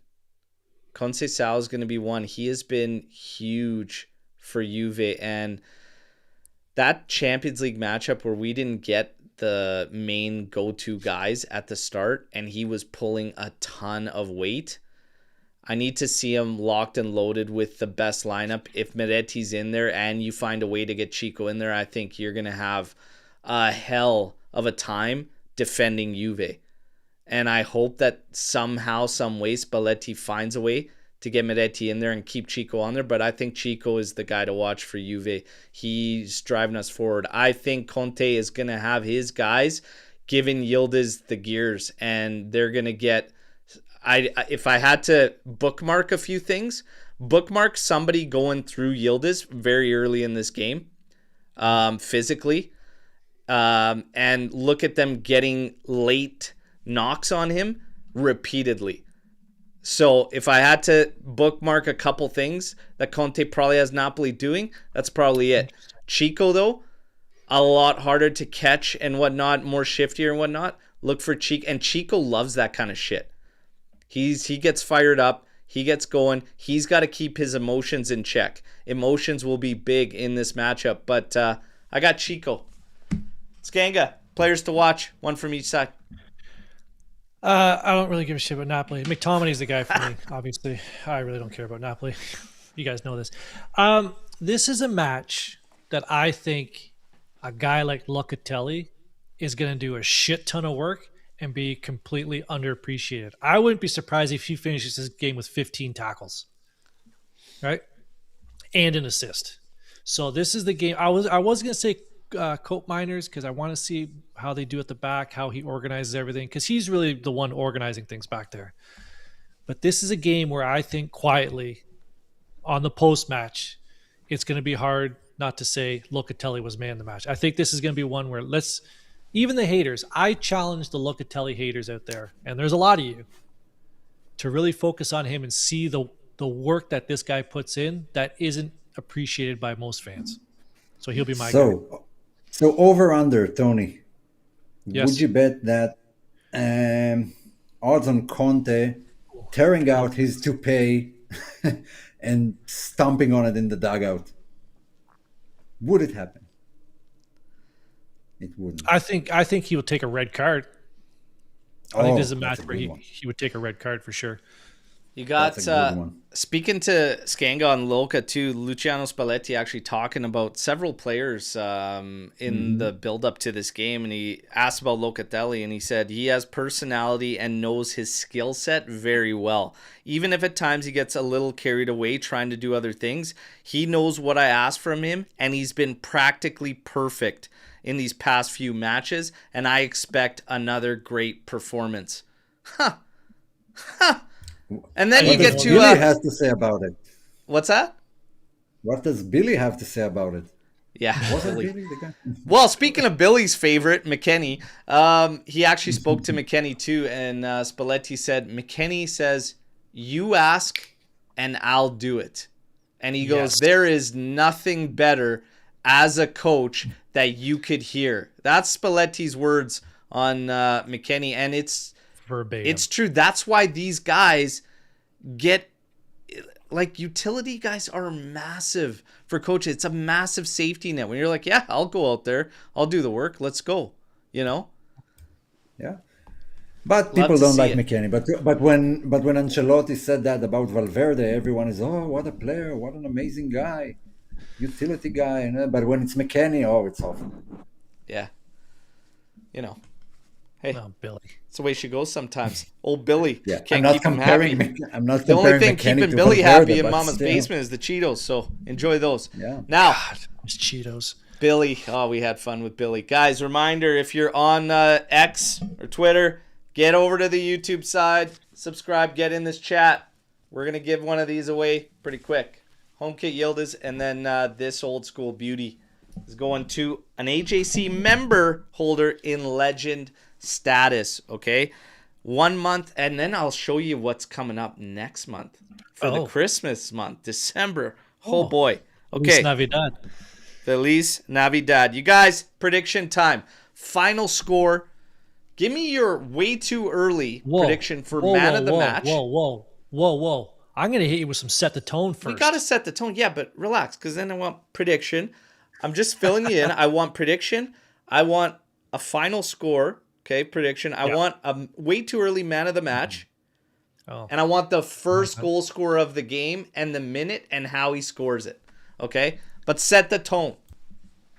Conceição is going to be one. He has been huge for Juve, and that Champions League matchup where we didn't get the main go-to guys at the start and he was pulling a ton of weight, I need to see him locked and loaded with the best lineup. If Meretti's in there and you find a way to get Chico in there, I think you're going to have a hell of a time defending Juve. And I hope that somehow, some way, Spalletti finds a way to get Meretti in there and keep Chico on there. But I think Chico is the guy to watch for Juve. He's driving us forward. I think Conte is going to have his guys giving Yildiz the gears. And they're going to get... if I had to bookmark a few things, bookmark somebody going through Yildiz very early in this game, physically. and look at them getting late knocks on him repeatedly. So if I had to bookmark a couple things that Conte probably has Napoli doing, that's probably it. Chico, though, a lot harder to catch and whatnot, more shiftier and whatnot. Look for Chico, and Chico loves that kind of shit. He gets fired up. He gets going. He's got to keep his emotions in check. Emotions will be big in this matchup, but I got Chico. Skanga, players to watch, one from each side. I don't really give a shit about Napoli. McTominay's the guy for me, obviously. I really don't care about Napoli. You guys know this. This is a match that I think a guy like Locatelli is going to do a shit ton of work and be completely underappreciated. I wouldn't be surprised if he finishes this game with 15 tackles, right? And an assist. So this is the game. I was going to say Cope Miners because I want to see how they do at the back, how he organizes everything, because he's really the one organizing things back there. But this is a game where I think quietly on the post-match, it's going to be hard not to say Locatelli was man of the match. I think this is going to be one where even the haters, I challenge the Locatelli haters out there, and there's a lot of you, to really focus on him and see the work that this guy puts in that isn't appreciated by most fans. So he'll be my guy. So over under, Tony. Yes. Would you bet that odds on Conte tearing out his toupee and stomping on it in the dugout? Would it happen? It wouldn't. I think he would take a red card. I think this is a match where he would take a red card for sure. You got, speaking to Skanga on Loca too, Luciano Spalletti actually talking about several players in the build-up to this game, and he asked about Locatelli, and he said he has personality and knows his skill set very well. Even if at times he gets a little carried away trying to do other things, he knows what I asked from him, and he's been practically perfect in these past few matches, and I expect another great performance. Huh. Huh. And then you get to Billy has to say about it. What's that? What does Billy have to say about it? Yeah. Billy the guy? Well, speaking of Billy's favorite, McKennie, he actually spoke to McKennie too, and Spalletti said, McKennie says, you ask and I'll do it. And he goes, there is nothing better as a coach that you could hear. That's Spalletti's words on McKennie, and it's verbatim. It's true. That's why these guys get, like, utility guys are massive for coaches. It's a massive safety net. When you're like, yeah, I'll go out there. I'll do the work. Let's go. You know? Yeah. But people don't like McKennie. But when Ancelotti said that about Valverde, everyone is, oh, what a player. What an amazing guy. Utility guy. But when it's McKennie, oh, it's awful. Yeah. You know. Hey, Billy. It's the way she goes sometimes. Old Billy. Yeah, Can't keep him happy. I'm not the only thing McKennie keeping Billy happy in Mama's still. basement is the Cheetos. So enjoy those. Yeah. Now, God, those Cheetos. Billy. Oh, we had fun with Billy. Guys, reminder, if you're on X or Twitter, get over to the YouTube side, subscribe, get in this chat. We're going to give one of these away pretty quick. Home Kit Yildiz, and then this old school beauty is going to an AJC member holder in Legend status. Okay, 1 month, and then I'll show you what's coming up next month for the Christmas month, December. Oh boy. Okay. Feliz Navidad. Feliz Navidad. You guys, prediction time. Final score. Give me your way too early prediction for man of the match. Whoa. I'm going to hit you with some set the tone first. We got to set the tone. Yeah, but relax, because then I want prediction. I'm just filling you in. I want prediction. I want a final score. Okay, prediction. I want a way too early man of the match. Oh. And I want the first goal scorer of the game and the minute and how he scores it. Okay? But set the tone.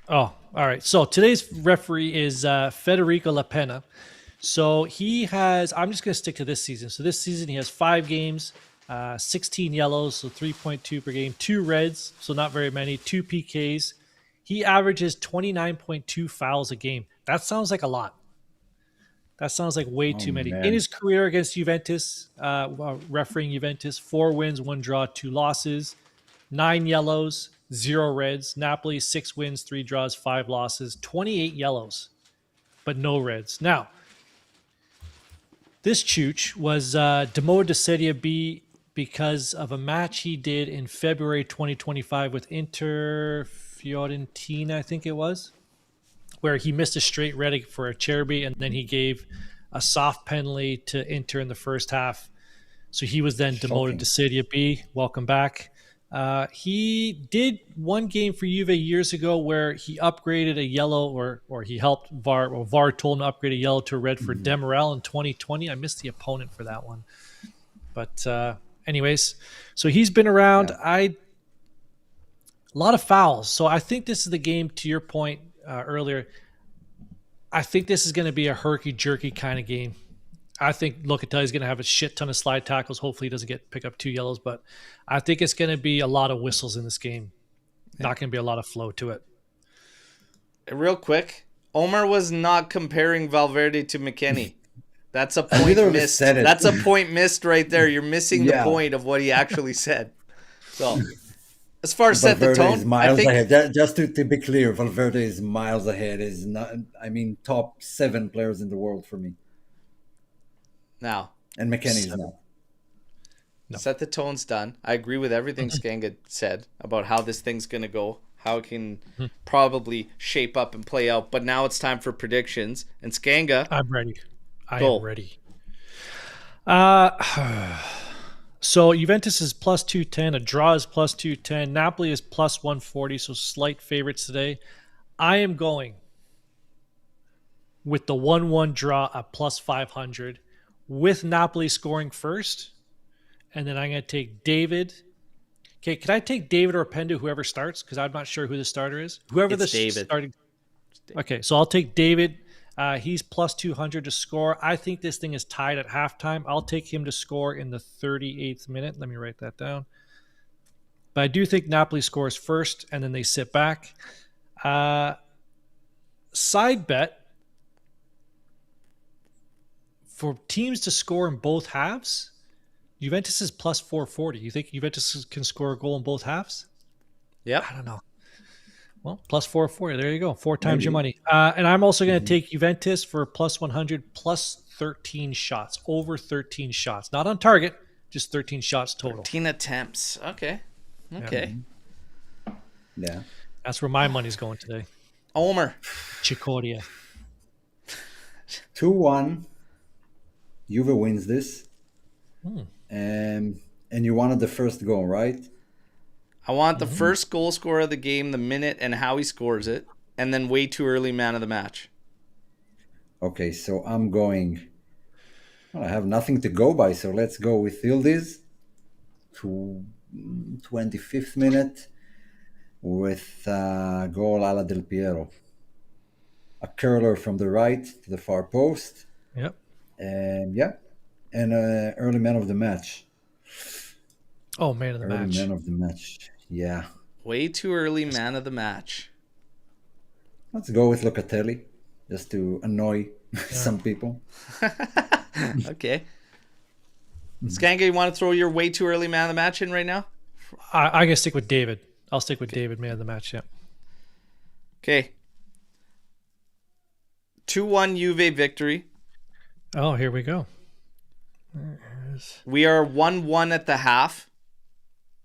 Oh, all right. So today's referee is Federico La Pena. So he has, I'm just going to stick to this season. So this season he has 5 games, 16 yellows, so 3.2 per game, 2 reds, so not very many, 2 PKs. He averages 29.2 fouls a game. That sounds like a lot. That sounds like way too many. Man. In his career against Juventus, refereeing Juventus, 4 wins, 1 draw, 2 losses, 9 yellows, 0 reds. Napoli 6 wins, 3 draws, 5 losses, 28 yellows, but no reds. Now, this Chooch was demoted to Serie B because of a match he did in February 2025 with Inter Fiorentina, I think it was, where he missed a straight red for a Cherby, and then he gave a soft penalty to Inter in the first half. So he was then demoted to Serie B. Welcome back. He did one game for Juve years ago where he upgraded a yellow, or he helped VAR, or VAR told him to upgrade a yellow to a red for Demirel in 2020. I missed the opponent for that one. But anyways, so he's been around. A lot of fouls. So I think this is the game, to your point earlier. I think this is going to be a herky-jerky kind of game. I think Locatelli's going to have a shit ton of slide tackles. Hopefully he doesn't pick up 2 yellows, but I think it's going to be a lot of whistles in this game. Not going to be a lot of flow to it. Real quick, Omar was not comparing Valverde to McKennie. That's a point missed. That's a point missed right there. You're missing the point of what he actually said. So, as far as set the tone, is miles ahead. Just to be clear, Valverde is miles ahead. Is not. I mean, top 7 players in the world for me. Now. And McKennie is not. No. Set the tone's done. I agree with everything Skanga said about how this thing's going to go, how it can probably shape up and play out. But now it's time for predictions. And Skanga. I'm ready. I am ready. So Juventus is plus 210. A draw is plus 210. Napoli is plus 140. So slight favorites today. I am going with the 1-1 draw at plus 500. With Napoli scoring first, and then I'm going to take David. Okay, can I take David or Pendo, whoever starts? Because I'm not sure who the starter is. Whoever the starting. Okay, so I'll take David. He's plus 200 to score. I think this thing is tied at halftime. I'll take him to score in the 38th minute. Let me write that down. But I do think Napoli scores first, and then they sit back. Side bet. For teams to score in both halves, Juventus is plus 440. You think Juventus can score a goal in both halves? Yeah. I don't know. Well, plus 440. There you go. 4 times your money. And I'm also going to take Juventus for plus 100, plus 13 shots. Over 13 shots. Not on target, just 13 shots total. 13 attempts. Okay. Yeah. That's where my money's going today. Omer. Chicoria. 2-1. Juve wins this. And you wanted the first goal, right? I want the first goal scorer of the game, the minute, and how he scores it. And then way too early man of the match. Okay, so I'm going... Well, I have nothing to go by, so let's go with Yildiz. 25th minute with goal alla Del Piero. A curler from the right to the far post. Yep. And early man of the match. Oh, man of the match. Man of the match. Yeah. Way too early man of the match. Let's go with Locatelli, just to annoy some people. Okay. Skanga, you want to throw your way too early man of the match in right now? I'm going to stick with David. I'll stick with David, man of the match, yeah. Okay. 2-1 Juve victory. Oh, here we go. We are 1-1 at the half.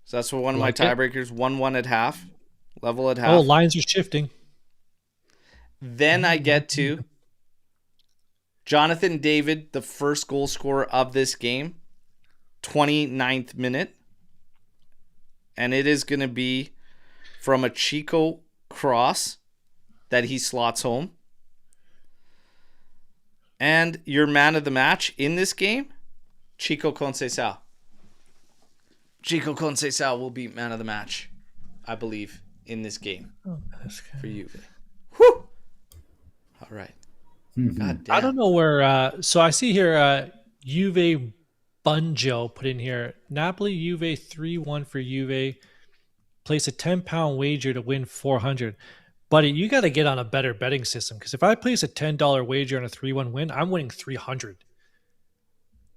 So that's one of my tiebreakers. 1-1 at half. Level at half. Oh, lines are shifting. Then I get to Jonathan David, the first goal scorer of this game. 29th minute. And it is going to be from a Chico cross that he slots home. And your man of the match in this game, Chico Conceição. Chico Conceição will be man of the match, I believe, in this game for you. Whew! All right. God damn. I don't know where... so I see here Juve Bunjo put in here. Napoli Juve 3-1 for Juve. Place a £10 wager to win 400. Buddy, you got to get on a better betting system, because if I place a $10 wager on a 3-1 win, I'm winning 300.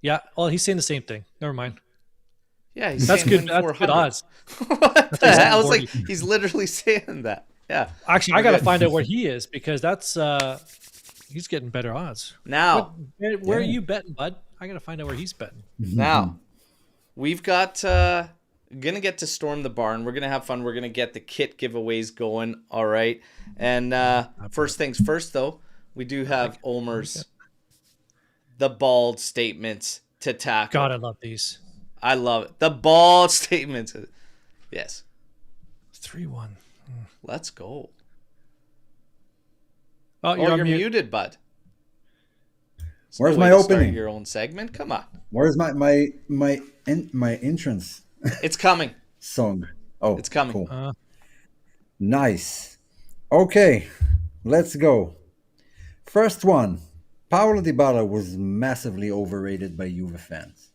Yeah, well, he's saying the same thing. Never mind. Yeah, he's That's saying good. win That's 400. good odds. What the like hell? I was 40. like, he's literally saying that. Yeah. Actually, I got to find out where he is because he's getting better odds. Now, Where are you betting, bud? I got to find out where he's betting. now, we've got gonna get to storm the barn. We're gonna have fun. We're gonna get the kit giveaways going. All right. And first things first, though, we do have Omer's the bald statements to tackle. God, I love these. I love it. The bald statements. Yes. 3-1. Let's go. Oh, You're muted, bud. Where's No way my to start opening? your own segment? Come on. Where's my entrance It's coming. song? Oh, It's coming. Cool. Nice. Okay, let's go. First one. Paulo Dybala was massively overrated by Juve fans.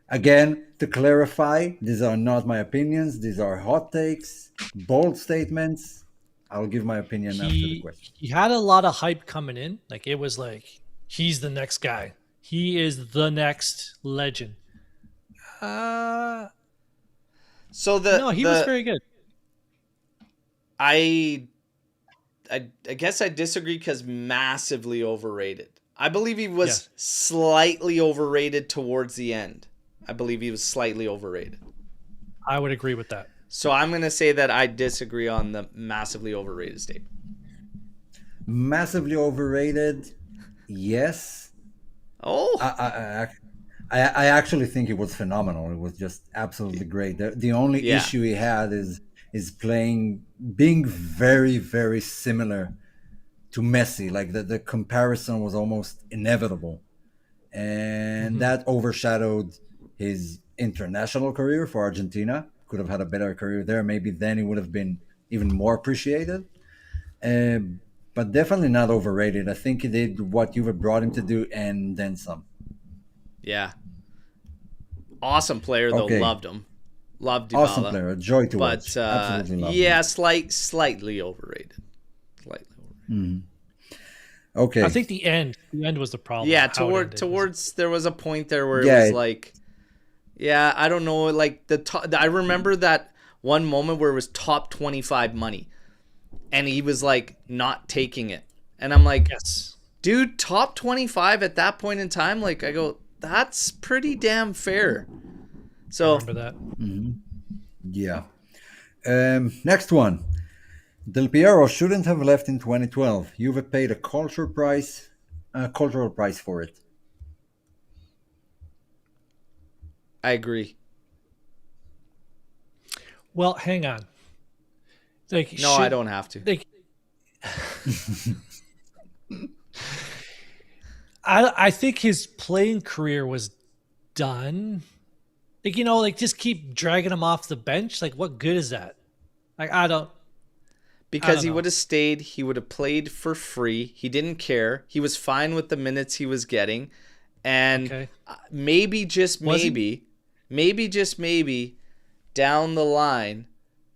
Again, to clarify, these are not my opinions. These are hot takes, bold statements. I'll give my opinion after the question. He had a lot of hype coming in. Like it was like he's the next guy. He is the next legend. So he was very good. I guess I disagree because massively overrated. I believe he was slightly overrated towards the end. I believe he was slightly overrated. I would agree with that. So I'm going to say that I disagree on the massively overrated statement. Massively overrated, yes. Oh. I actually think it was phenomenal. It was just absolutely great. The only issue he had is being very, very similar to Messi. Like the comparison was almost inevitable. And that overshadowed his international career for Argentina. Could have had a better career there. Maybe then he would have been even more appreciated. But definitely not overrated. I think he did what Juve brought him to do and then some. Yeah. Awesome player, though. Okay. Loved him. Loved Dybala. Awesome player. A joy to watch. But, Absolutely loved yeah, him. slightly overrated. Slightly overrated. Okay. I think the end was the problem. Yeah, how it ended. towards there was a point there where it was like, yeah, I don't know, like I remember that one moment where it was top 25 money, and he was like not taking it, and I'm like, Yes. dude, top 25 at that point in time, like I go, that's pretty damn fair. So Remember that? Yeah. Next one. Del Piero shouldn't have left in 2012. Juve paid a cultural price for it. I agree. Well, hang on. Like No, I don't have to. Like, I think his playing career was done. Like, like just keep dragging him off the bench. Like, what good is that? Like, I don't. Because he would have stayed, he would have played for free. He didn't care. He was fine with the minutes he was getting. And maybe just maybe down the line,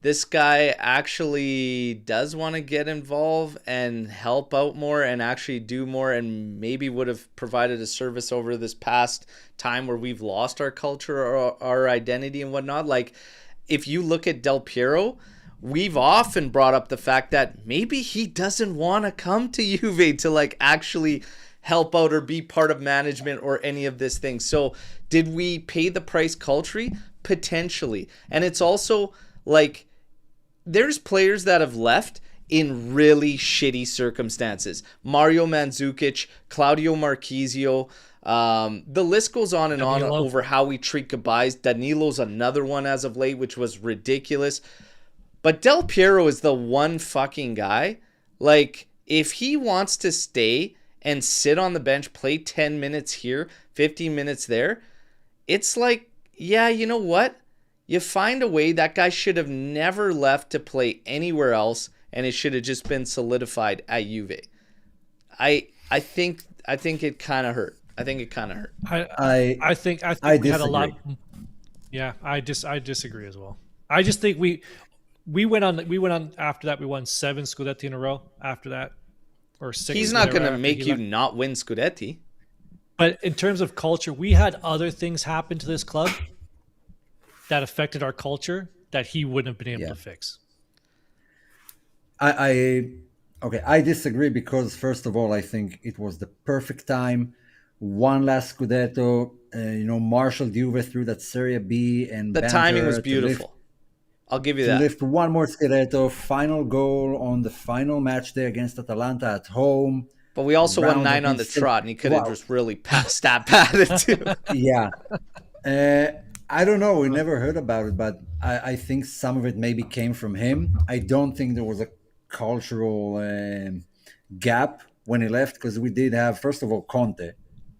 this guy actually does want to get involved and help out more and actually do more, and maybe would have provided a service over this past time where we've lost our culture or our identity and whatnot. Like, if you look at Del Piero, we've often brought up the fact that maybe he doesn't want to come to Juve to like actually help out or be part of management or any of this thing. So did we pay the price culturally? Potentially. And it's also like there's players that have left in really shitty circumstances. Mario Mandzukic, Claudio Marchisio, the list goes on and on over how we treat goodbyes. Danilo's another one as of late, which was ridiculous. But Del Piero is the one fucking guy. Like, if he wants to stay and sit on the bench, play 10 minutes here, 15 minutes there, it's like, yeah, you know what? You find a way. That guy should have never left to play anywhere else, and it should have just been solidified at Juve. I think it kind of hurt. I think it kind of hurt. I think we had a lot. Yeah, I disagree as well. I just think we went on after that. We won 7 Scudetti in a row after that. or 6. He's not going to after make he you left. not win Scudetti. But in terms of culture, we had other things happen to this club that affected our culture that he wouldn't have been able to fix. I disagree because first of all, I think it was the perfect time. One last Scudetto, marshaled Juve through that Serie B and The banter timing was to beautiful. I'll give you to that. lift one more Scudetto, final goal on the final match day against Atalanta at home. But we also won Round 9 on the against trot, and he could have Wow. just really stat padded too. Yeah. I don't know. We never heard about it, but I think some of it maybe came from him. I don't think there was a cultural gap when he left because we did have, first of all, Conte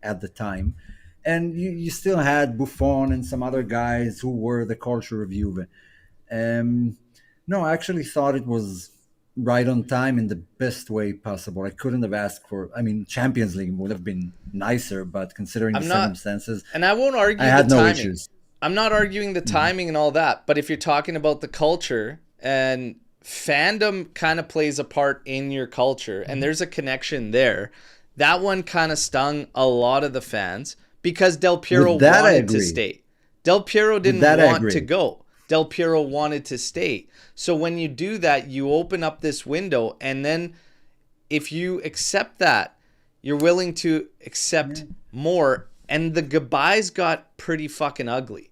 at the time. And you still had Buffon and some other guys who were the culture of Juve. No, I actually thought it was right on time in the best way possible. I couldn't have asked for, Champions League would have been nicer, but considering the circumstances, and I won't argue I had the no timing. issues. I'm not arguing the timing and all that, but if you're talking about the culture and fandom kind of plays a part in your culture and there's a connection there, that one kind of stung a lot of the fans because Del Piero wanted to stay. Del Piero didn't want to go. Del Piero wanted to stay. So when you do that, you open up this window, and then if you accept that, you're willing to accept more, and the goodbyes got pretty fucking ugly.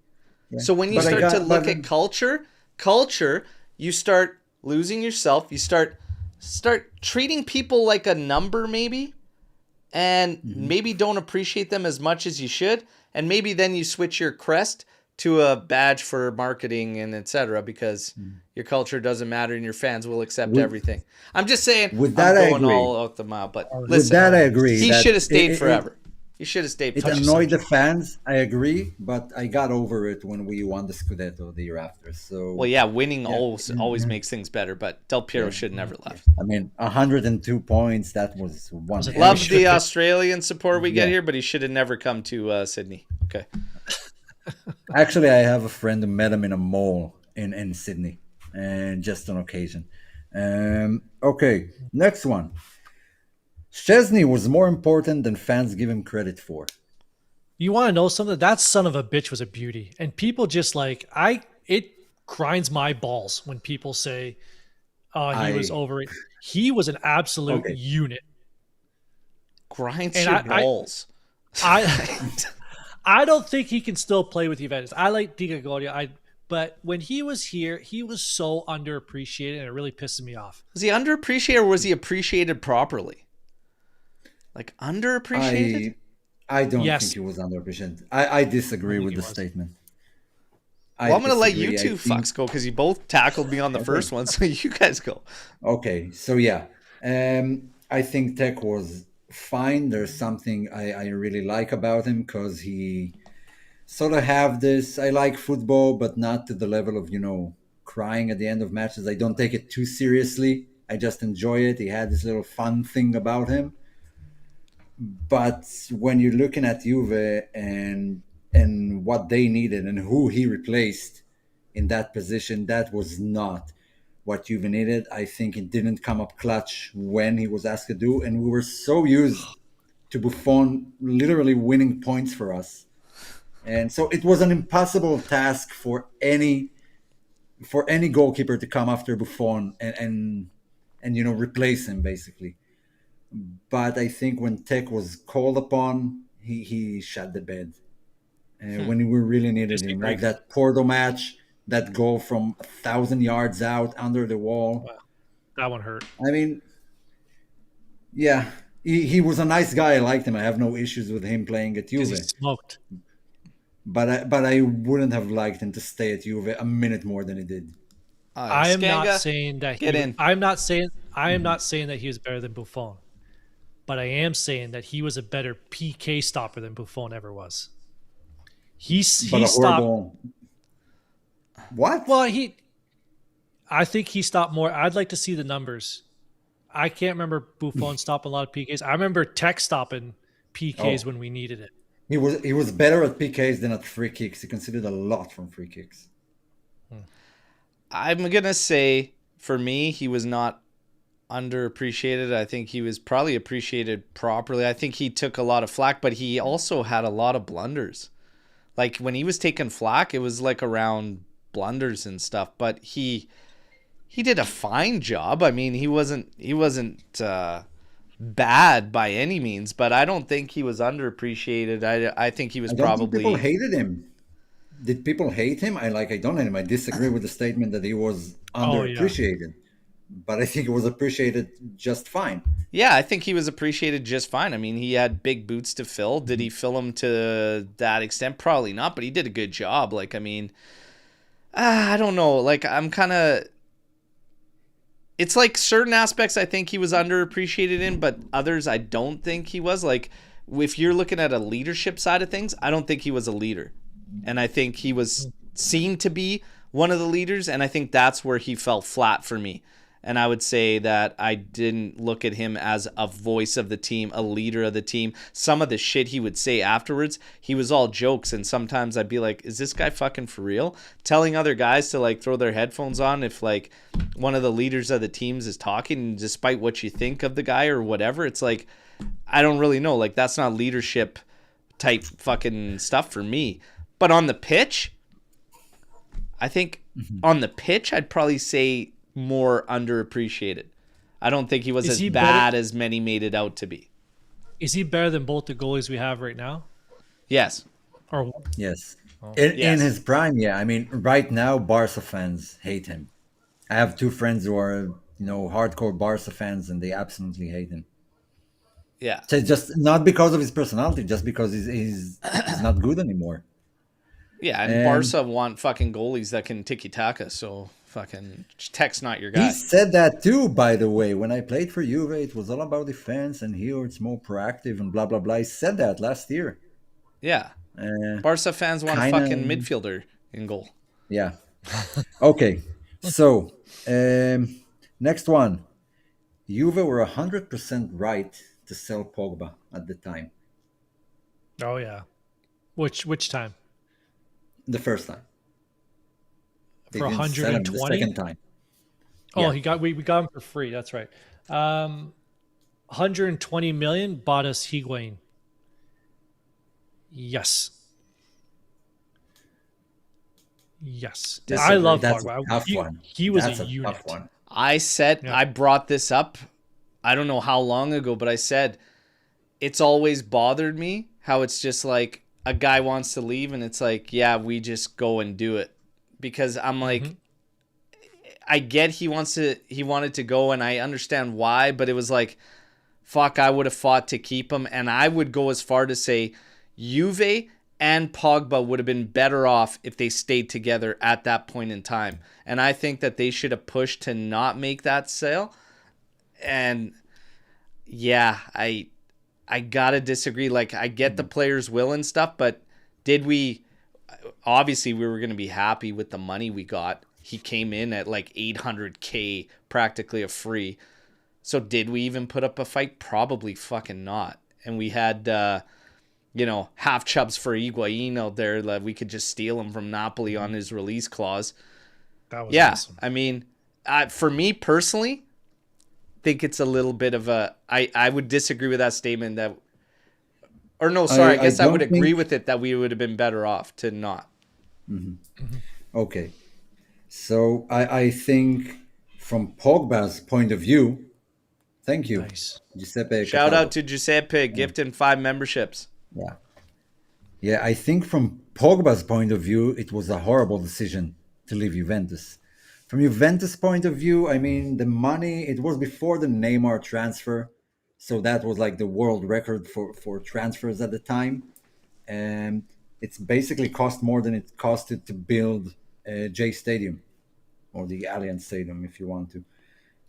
Yeah. So when you start to look at culture, you start losing yourself. You start treating people like a number maybe, and maybe don't appreciate them as much as you should, and maybe then you switch your crest to a badge for marketing and etc. because your culture doesn't matter and your fans will accept everything. I'm just saying, I'm going all out the mile, but listen, with that I agree. He should have stayed forever. He should have stayed. It annoyed the fans, I agree, but I got over it when we won the Scudetto the year after. So winning always makes things better, but Del Piero should never left. 102 points, that was one. Love the Australian support we get here, but he should have never come to Sydney. Okay. Actually, I have a friend who met him in a mall in Sydney, and just on occasion. Okay, next one. Szczesny was more important than fans give him credit for. You want to know something? That son of a bitch was a beauty, and people just it grinds my balls when people say, "Oh, he was over it." He was an absolute unit. Grinds your balls. I don't think he can still play with Juventus. I like Di Gregorio, but when he was here, he was so underappreciated, and it really pisses me off. Was he underappreciated, or was he appreciated properly? Like underappreciated? I don't think he was underappreciated. I disagree with the statement. I'm going to let you two fucks go because you both tackled me on the first one, so you guys go. Okay, so I think Tech was fine. There's something I really like about him because he sort of have this, I like football, but not to the level of, crying at the end of matches. I don't take it too seriously. I just enjoy it. He had this little fun thing about him. But when you're looking at Juve and what they needed and who he replaced in that position, that was not what Juve needed. I think it didn't come up clutch when he was asked to do, and we were so used to Buffon literally winning points for us. And so it was an impossible task for any goalkeeper to come after Buffon and replace him basically. But I think when Tech was called upon, he shut the bed. When we really needed him, like that Porto match, that goal from 1,000 yards out under the wall. Wow. That one hurt. He was a nice guy. I liked him. I have no issues with him playing at Juve. He smoked. But I wouldn't have liked him to stay at Juve a minute more than he did. I am not saying that I am not saying that he was better than Buffon. But I am saying that he was a better PK stopper than Buffon ever was. He stopped. What? Well, I think he stopped more. I'd like to see the numbers. I can't remember Buffon stopping a lot of PKs. I remember Tech stopping PKs when we needed it. He was better at PKs than at free kicks. He conceded a lot from free kicks. I'm gonna say for me, he was not underappreciated. I think he was probably appreciated properly. I think he took a lot of flack, but he also had a lot of blunders. Like when he was taking flack, it was like around blunders and stuff. But he did a fine job. I mean, he wasn't bad by any means, but I don't think he was underappreciated. I think he was I don't think people probably. hated him. Did people hate him? I don't hate him. I disagree with the statement that he was Oh yeah. underappreciated, but I think it was appreciated just fine. Yeah, I think he was appreciated just fine. I mean, he had big boots to fill. Did he fill them to that extent? Probably not, but he did a good job. Like, I mean, I don't know. Like, I'm kind of. It's like certain aspects I think he was underappreciated in, but others I don't think he was. Like, if you're looking at a leadership side of things, I don't think he was a leader. And I think he was seen to be one of the leaders, and I think that's where he fell flat for me. And I would say that I didn't look at him as a voice of the team, a leader of the team. Some of the shit he would say afterwards, he was all jokes, and sometimes I'd be like, is this guy fucking for real? Telling other guys to like throw their headphones on if like one of the leaders of the teams is talking, despite what you think of the guy or whatever. It's like, I don't really know. Like, that's not leadership type fucking stuff for me. But on the pitch, I think on the pitch, I'd probably say more underappreciated. I don't think he was as bad as many made it out to be. Is he better than both the goalies we have right now? Yes. Or Yes. In his prime, yeah. I mean, right now, Barca fans hate him. I have two friends who are, hardcore Barca fans, and they absolutely hate him. Yeah. So just not because of his personality, just because he's not good anymore. Yeah, and Barca want fucking goalies that can tiki-taka, so fucking Tech's not your guy. He said that too, by the way. When I played for Juve, it was all about defense, and here it's more proactive and blah, blah, blah. He said that last year. Yeah. Barca fans want a fucking midfielder in goal. Yeah. Okay. So, next one. Juve were 100% right to sell Pogba at the time. Oh yeah. Which time? The first time. They For didn't sell him the 120? second time. Oh, Yeah. we got him for free. That's right. 120 million bought us Higuain. Yes. Yes. I love That's Pogba. a tough one. He was That's a unit. tough one. I brought this up, I don't know how long ago, but I said it's always bothered me how it's just like a guy wants to leave and it's like, yeah, we just go and do it. Because I'm like, I get he wanted to go and I understand why, but it was like, fuck, I would have fought to keep him. And I would go as far to say Juve and Pogba would have been better off if they stayed together at that point in time. And I think that they should have pushed to not make that sale. And yeah, I gotta disagree. Like, I get the players' will and stuff, but did we? Obviously, we were gonna be happy with the money we got. He came in at like 800K, practically a free. So did we even put up a fight? Probably fucking not. And we had, half chubs for Higuain out there that we could just steal him from Napoli on his release clause. That was awesome. I mean, for me personally, think it's a little bit of a. I would disagree with that statement that. Or no, sorry. I guess I would agree with it that we would have been better off to not. Okay. So I think from Pogba's point of view, thank you, Nice. Giuseppe. Shout Cataldo. out to Giuseppe, gifting 5 memberships. Yeah. Yeah, I think from Pogba's point of view, it was a horrible decision to leave Juventus. From Juventus' point of view, I mean, the money, it was before the Neymar transfer. So that was like the world record for transfers at the time. And it's basically cost more than it costed to build J Stadium, or the Allianz Stadium, if you want to.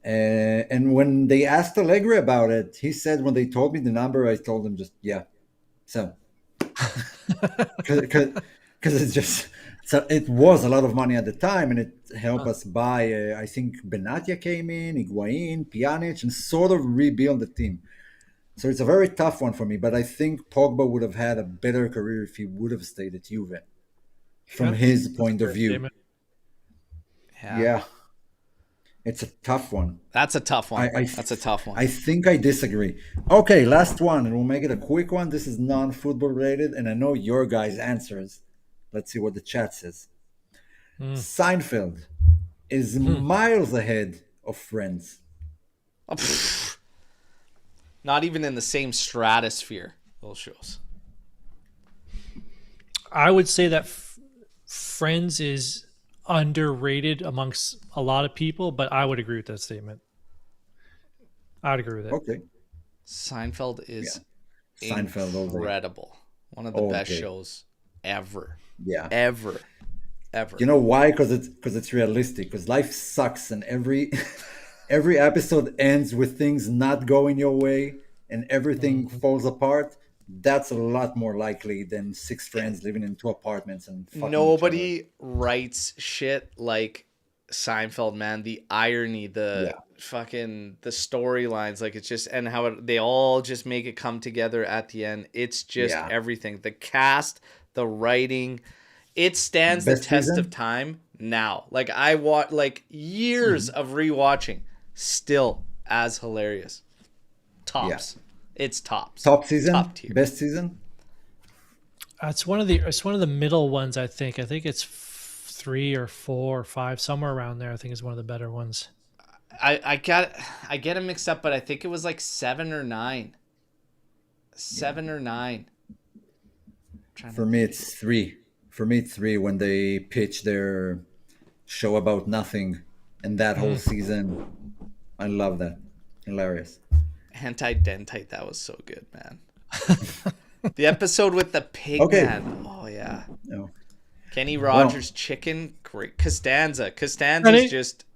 And when they asked Allegri about it, he said, when they told me the number, I told them just, yeah, so. Because it's just, so it was a lot of money at the time, and it helped us buy, I think Benatia came in, Higuain, Pjanic, and sort of rebuild the team. So it's a very tough one for me, but I think Pogba would have had a better career if he would have stayed at Juve, from his point of view. Yeah. It's a tough one. That's a tough one. I That's a tough one. I think I disagree. Okay, last one, and we'll make it a quick one. This is non-football related, and I know your guys' answers. Let's see what the chat says. Seinfeld is miles ahead of Friends. Oh, not even in the same stratosphere, those shows. I would say that Friends is underrated amongst a lot of people, but I would agree with that statement. I would agree with it. Okay. Seinfeld is Seinfeld all day. incredible. One of the best shows ever. Yeah. Ever. You know why? Because it's realistic. Because life sucks, and every episode ends with things not going your way, and everything falls apart. That's a lot more likely than 6 friends living in 2 apartments and fucking Nobody writes shit like Seinfeld, man. The irony, the storylines, like it's just, and how they all just make it come together at the end. It's just everything. The cast, the writing, it stands the test of time now. Like I watch like years of rewatching, still as hilarious. Tops. Yeah. It's tops. Top season? Top tier. Best season? It's one of the middle ones, I think. I think it's 3 or 4 or 5, somewhere around there. I think is one of the better ones. I get it mixed up, but I think it was like 7 or 9. 7 or 9. For me, it's 3. For me, it's 3 when they pitch their show about nothing, and that whole season. I love that. Hilarious. Anti-dentite, that was so good, man. The episode with the pig, man. Oh, yeah. No. Kenny Rogers' chicken, great. Costanza's just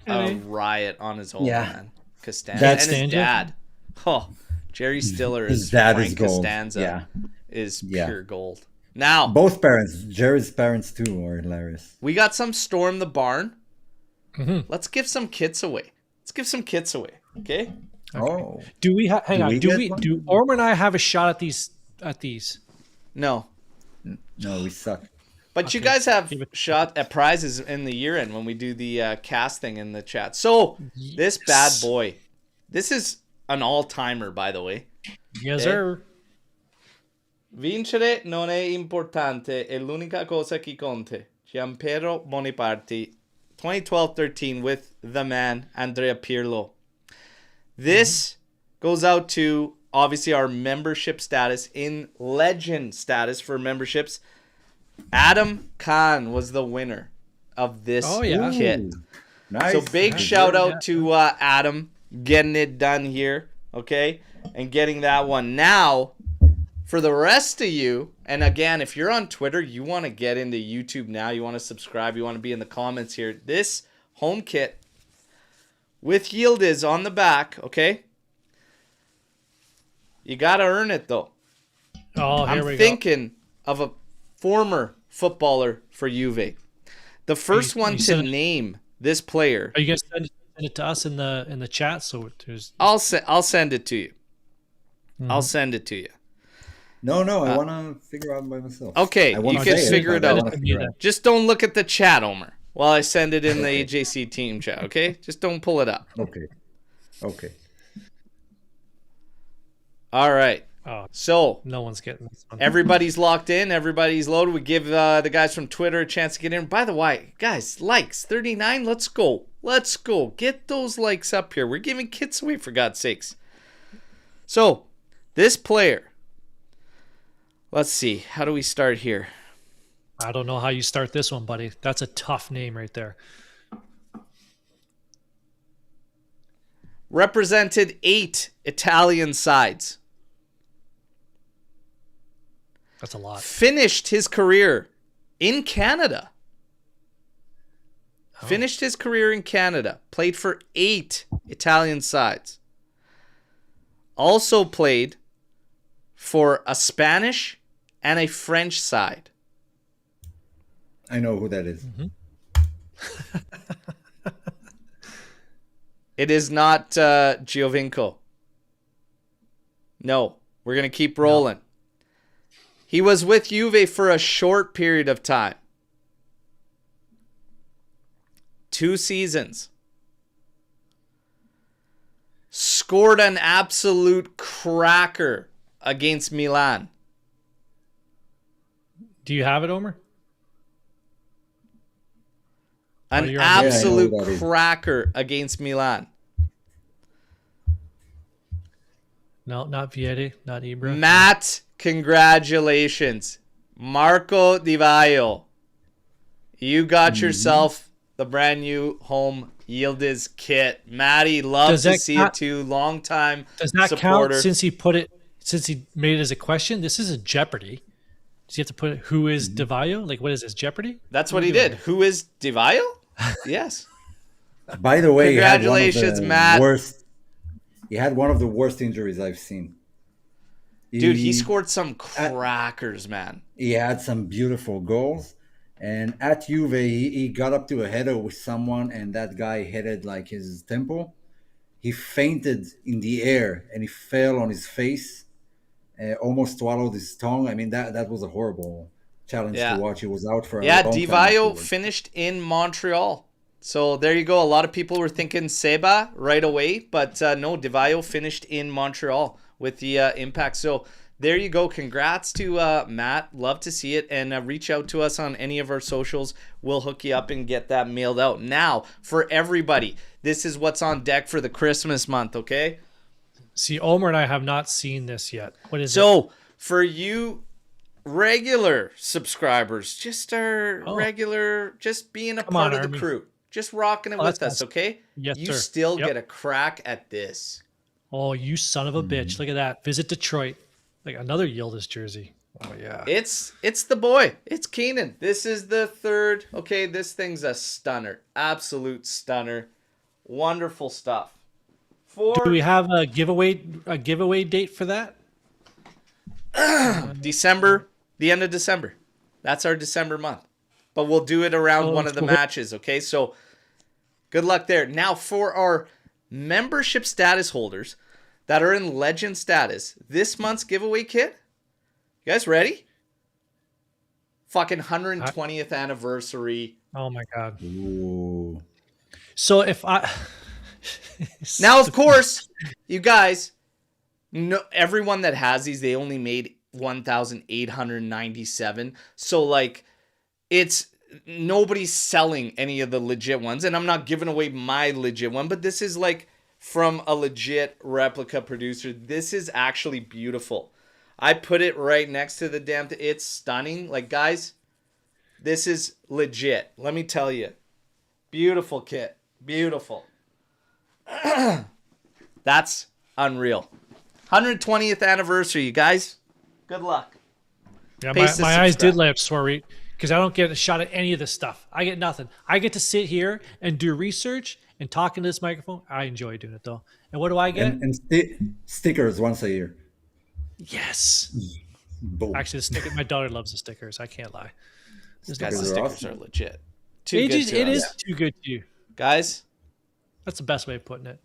a riot on his own, man. Costanza and his dad. Oh, Jerry Stiller his dad Frank is gold. Costanza is pure gold. Now, both parents, Jerry's parents too, are hilarious. We got some Storm the Barn. Let's give some kits away. Okay? Oh, do we hang on? Do Orm and I have a shot at these? No, we suck. But you guys have shot at prizes in the year end when we do the cast thing in the chat. So this bad boy, this is an all timer, by the way. Yes, sir. Vincere non è importante, è l'unica cosa che conta. Gianpiero Boniparti, 2012-13 with the man Andrea Pirlo. This goes out to, obviously, our membership status in legend status for memberships. Adam Khan was the winner of this kit. Nice. So big shout out to Adam getting it done here, okay? And getting that one. Now, for the rest of you, and again, if you're on Twitter, you want to get into YouTube now, you want to subscribe, you want to be in the comments here. This home kit with Yildiz on the back, okay? You got to earn it, though. Oh, here we go. I'm thinking of a former footballer for Juve. The first one to name this player. Are you going to send it to us in the chat? So I'll send it to you. I'll send it to you. No, I want to figure out by myself. Okay, you can figure it out. Just don't look at the chat, Omer, while I send it in the AJC team chat, okay? Just don't pull it up. Okay. All right. So no one's getting this one. Everybody's locked in. Everybody's loaded. We give the guys from Twitter a chance to get in. By the way, guys, likes 39. Let's go. Get those likes up here. We're giving kits away, for God's sakes. So this player. Let's see. How do we start here? I don't know how you start this one, buddy. That's a tough name right there. Represented 8 Italian sides. That's a lot. Finished his career in Canada. Played for 8 Italian sides. Also played for a Spanish and a French side. I know who that is. It is not Giovinco. No, we're going to keep rolling. No. He was with Juve for a short period of time. 2 seasons. scored an absolute cracker against Milan. Do you have it, Omer? An absolute cracker against Milan. No, not Vieri, not Ibra. Matt, congratulations. Marco Di Vaio. You got yourself the brand new home Yildiz kit. Matty, love to see it too. Long time Does that supporter. count since he made it as a question? This is a Jeopardy. Does he have to put who is Di Vaio? Like, what is this, Jeopardy? That's what he did. Who is Di Vaio? Yes. By the way, congratulations, Matt. He had one of the worst injuries I've seen. Dude, he scored some crackers, man. He had some beautiful goals. And at Juve, he got up to a header with someone, and that guy headed like his temple. He fainted in the air, and he fell on his face, almost swallowed his tongue. I mean, that was a horrible challenge to watch. He was out for a long time. Di Vaio finished in Montreal. So there you go. A lot of people were thinking Seba right away, but no, Di Vaio finished in Montreal with the impact. So there you go. Congrats to Matt. Love to see it. And reach out to us on any of our socials. We'll hook you up and get that mailed out. Now, for everybody, this is what's on deck for the Christmas month, okay? See, Omer and I have not seen this yet. What is it? So, for you regular subscribers, just regular, just being a part of the crew. Just rocking it with us, okay? Yes, you sir. still get a crack at this. Oh, you son of a bitch. Look at that. Visit Detroit. Like another Yildiz jersey. Oh, yeah. It's the boy. It's Keenan. This is the third. Okay, this thing's a stunner. Absolute stunner. Wonderful stuff. Do we have a giveaway date for that? December, the end of December. That's our December month. But we'll do it around one of the matches, okay? So good luck there. Now for our membership status holders that are in legend status, this month's giveaway kit, you guys ready? Fucking 120th anniversary. Oh my God. Ooh. So if I... Now, of course, you guys, everyone that has these, they only made 1,897. So like... It's nobody's selling any of the legit ones, and I'm not giving away my legit one, but this is like from a legit replica producer. This is actually beautiful. I put it right next to the damn thing. It's stunning. Like, guys, this is legit. Let me tell you. Beautiful kit. Beautiful. That's unreal. 120th anniversary, you guys. Good luck. Yeah, my eyes did light up, sorry. Because I don't get a shot at any of this stuff. I get nothing. I get to sit here and do research and talk into this microphone. I enjoy doing it, though. And what do I get? And stickers once a year. Yes. Boom. Actually, my daughter loves the stickers. I can't lie. Guys, the stickers are legit. It is too good to you. Guys. That's the best way of putting it.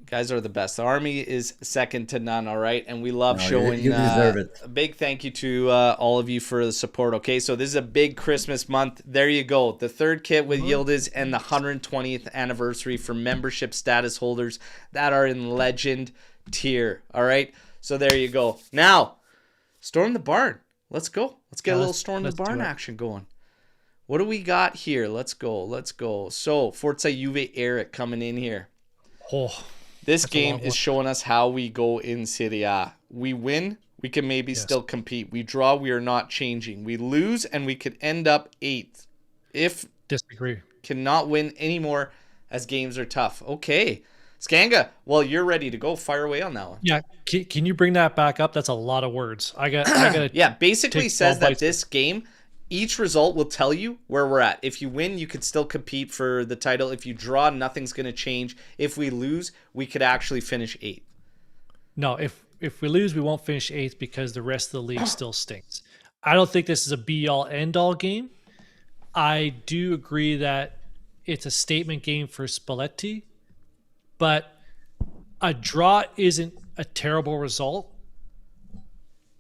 Guys are the best. The Army is second to none, all right? And we love showing you deserve it. A big thank you to all of you for the support, okay? So this is a big Christmas month. There you go. The third kit with Yildiz and the 120th anniversary for membership status holders that are in legend tier, all right? So there you go. Now, Storm the Barn. Let's go. Let's get a little Storm the Barn action going. What do we got here? Let's go. So, Forza Juve Eric coming in here. Oh. This game is showing us how we go in Serie A. We win, we can maybe still compete. We draw, we are not changing. We lose, and we could end up 8th. If disagree, cannot win anymore as games are tough. Okay. Skanga, well, you're ready to go. Fire away on that one. Yeah. Can you bring that back up? That's a lot of words. I got yeah, basically says that this game, each result will tell you where we're at. If you win, you could still compete for the title. If you draw, nothing's going to change. If we lose, we could actually finish 8th. No, if we lose, we won't finish 8th because the rest of the league still stinks. I don't think this is a be-all, end-all game. I do agree that it's a statement game for Spalletti, but a draw isn't a terrible result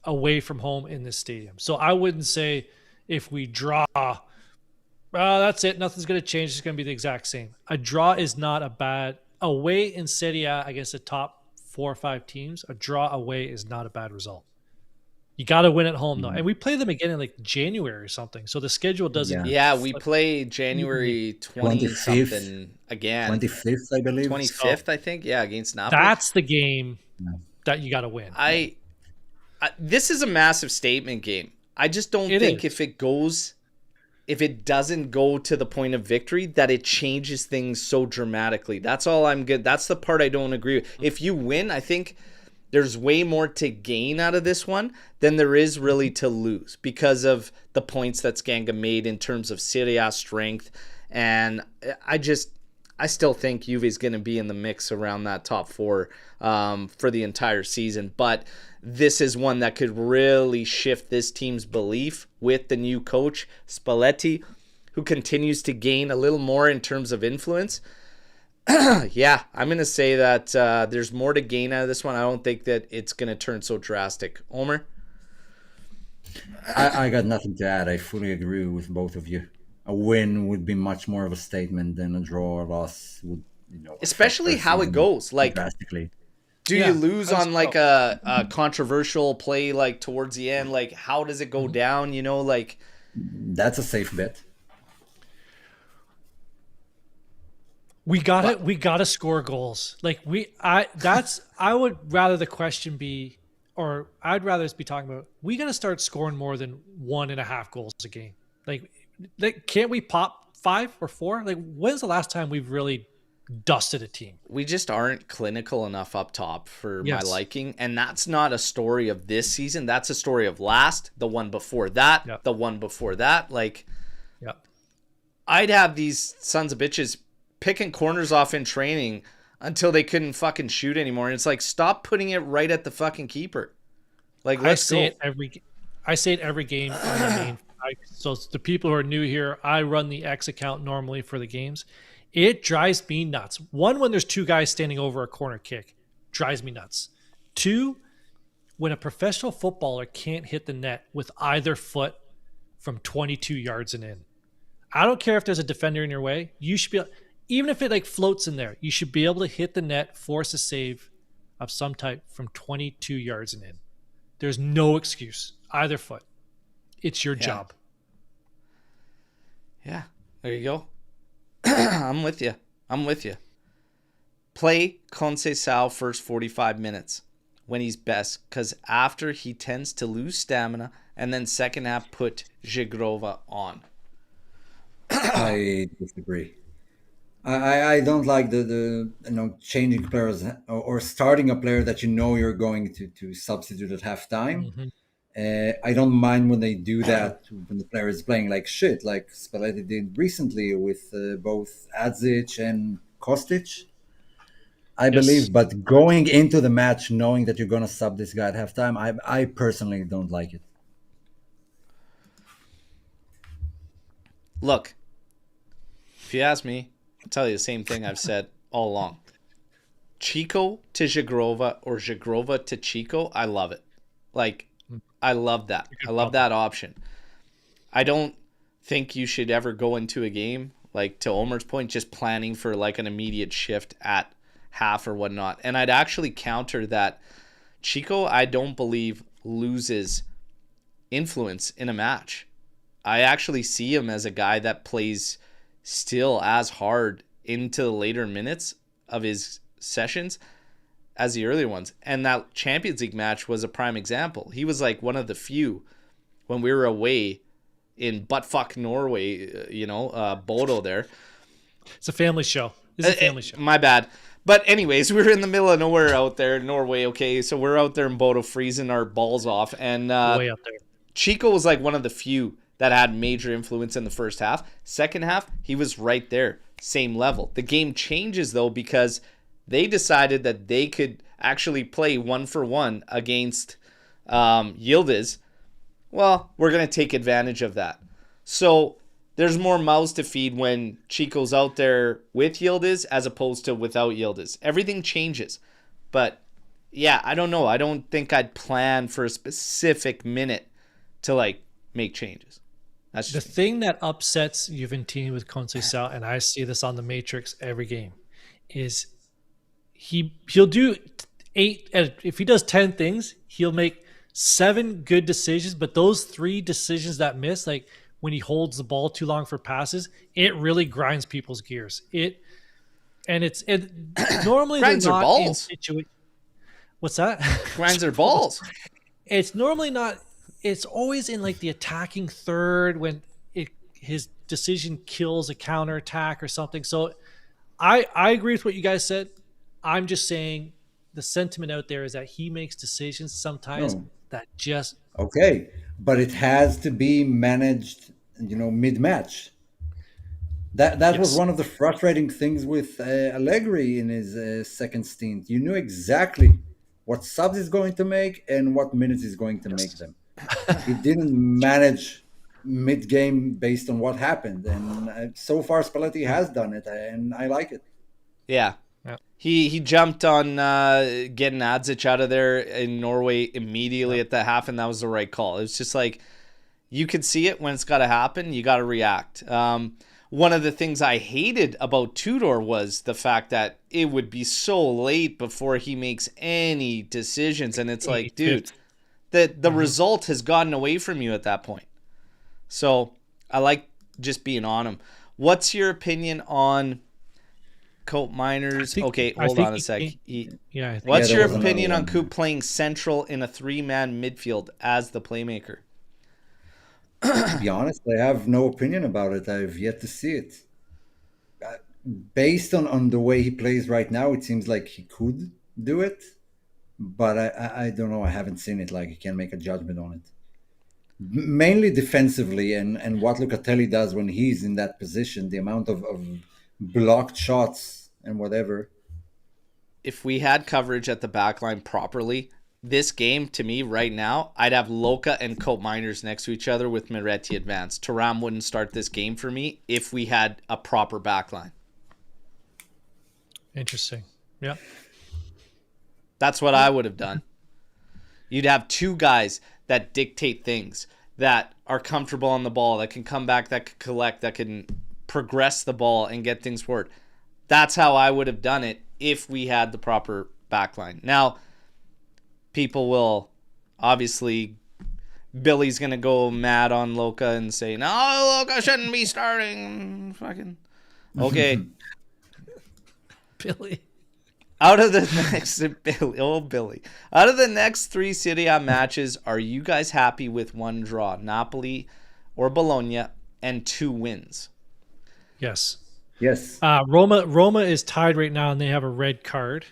away from home in this stadium. So I wouldn't say if we draw, that's it. Nothing's going to change. It's going to be the exact same. A draw is not a away in Serie A against the top 4 or 5 teams, a draw away is not a bad result. You got to win at home, though. And we play them again in like January or something. So the schedule doesn't. Yeah, we play January 20 something again. 25th, I believe. 25th, I think. Yeah, against Napoli. That's the game that you got to win. This is a massive statement game. I just don't think if it doesn't go to the point of victory, that it changes things so dramatically. That's all I'm good. That's the part I don't agree with. If you win, I think there's way more to gain out of this one than there is really to lose because of the points that Scanga made in terms of Serie A strength. And I still think Juve is going to be in the mix around that top 4 for the entire season. But this is one that could really shift this team's belief with the new coach, Spalletti, who continues to gain a little more in terms of influence. Yeah, I'm going to say that there's more to gain out of this one. I don't think that it's going to turn so drastic. Omer? I got nothing to add. I fully agree with both of you. A win would be much more of a statement than a draw or loss would, especially how it goes. Like, drastically. Do you lose on like a controversial play like towards the end? Like, how does it go down? Like that's a safe bet. We gotta score goals. Like I would rather the question be, or I'd rather us be talking about, we gotta start scoring more than 1.5 goals a game. Like can't we pop 5 or 4? Like, when's the last time we've really dusted a team? We just aren't clinical enough up top for my liking. And that's not a story of this season. That's a story of the one before that, the one before that. Like, I'd have these sons of bitches picking corners off in training until they couldn't fucking shoot anymore. And it's like, stop putting it right at the fucking keeper. Like, let's go. I say it every game on the main. So the people who are new here, I run the X account normally for the games. It drives me nuts. 1, when there's 2 guys standing over a corner kick, drives me nuts. 2, when a professional footballer can't hit the net with either foot from 22 yards and in. I don't care if there's a defender in your way. You should be, even if it like floats in there, you should be able to hit the net, force a save of some type from 22 yards and in. There's no excuse. Either foot. It's your job. Yeah, there you go. I'm with you. Play Conceição first 45 minutes when he's best, because after he tends to lose stamina, and then second half put Zhigrova on. I disagree. I don't like the changing players or starting a player that you're going to substitute at halftime. Mm-hmm. I don't mind when they do that when the player is playing like shit, like Spalletti did recently with both Adzic and Kostic, I believe. But going into the match knowing that you're going to sub this guy at halftime, I personally don't like it. Look, if you ask me, I'll tell you the same thing I've said all along. Chico to Zhigrova or Zhigrova to Chico, I love it. Like, I love that. I love that option. I don't think you should ever go into a game, like to Omer's point, just planning for like an immediate shift at half or whatnot. And I'd actually counter that Chico, I don't believe, loses influence in a match. I actually see him as a guy that plays still as hard into the later minutes of his sessions as the earlier ones. And that Champions League match was a prime example. He was like one of the few when we were away in buttfuck Norway, Bodo there. It's a family show. It's a family show. My bad. But anyways, we were in the middle of nowhere out there, Norway, okay? So we're out there in Bodo freezing our balls off. And way up there. Chico was like one of the few that had major influence in the first half. Second half, he was right there, same level. The game changes, though, because they decided that they could actually play 1-for-1 against Yildiz. Well, we're going to take advantage of that. So there's more mouths to feed when Chico's out there with Yildiz as opposed to without Yildiz. Everything changes. But, yeah, I don't know. I don't think I'd plan for a specific minute to, like, make changes. That's the thing that upsets Juventini with Conceição, and I see this on the Matrix every game, is he'll do 8. If he does 10 things, he'll make 7 good decisions. But those 3 decisions that miss, like when he holds the ball too long for passes, it really grinds people's gears. It normally Grinds they're their not balls. in situation. What's that? Grinds their balls. It's normally not. It's always in like the attacking third when his decision kills a counterattack or something. So I agree with what you guys said. I'm just saying the sentiment out there is that he makes decisions sometimes that just Okay, but it has to be managed, mid-match. That was Yes. one of the frustrating things with Allegri in his second stint. You knew exactly what subs he's going to make and what minutes he's going to make them. He didn't manage mid-game based on what happened, and so far Spalletti has done it, and I like it. Yeah. Yeah. He jumped on getting Adzic out of there in Norway immediately at the half, and that was the right call. It was just like, you could see it when it's got to happen. You got to react. One of the things I hated about Tudor was the fact that it would be so late before he makes any decisions, and it's like, dude, the result has gotten away from you at that point. So I like just being on him. What's your opinion on Cope Miners? Okay, hold on a sec. What's your opinion on Coop playing central in a 3-man midfield as the playmaker? To be honest, I have no opinion about it. I've yet to see it. Based on the way he plays right now, it seems like he could do it, but I don't know. I haven't seen it. Like, I can't make a judgment on it. Mainly defensively, and what Locatelli does when he's in that position, the amount of blocked shots and whatever. If we had coverage at the back line properly, this game, to me, right now, I'd have Loca and Cope Miners next to each other with Moretti advanced. Thuram wouldn't start this game for me if we had a proper back line. Interesting. Yeah. That's what I would have done. You'd have 2 guys that dictate things, that are comfortable on the ball, that can come back, that can collect, that can progress the ball and get things forward. That's how I would have done it if we had the proper back line. Now, people will obviously, Billy's going to go mad on Loca and say, no, Loca shouldn't be starting. Fucking. Okay. Billy. Out of the next Billy. Out of the next 3 Serie A matches, are you guys happy with 1 draw? Napoli or Bologna and 2 wins? Yes. Yes. Roma is tied right now and they have a red card.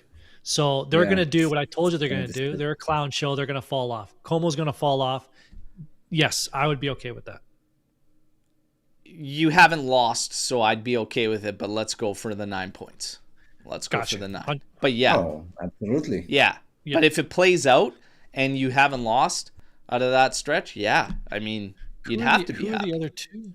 So they're going to do what I told you they're going to do. They're a clown show. They're going to fall off. Como's going to fall off. Yes, I would be okay with that. You haven't lost, so I'd be okay with it, but let's go for the 9 points. Let's go for the 9. But yeah. Oh, absolutely. Yeah. But if it plays out and you haven't lost out of that stretch, yeah. I mean, you'd have to be happy. Who are the other 2?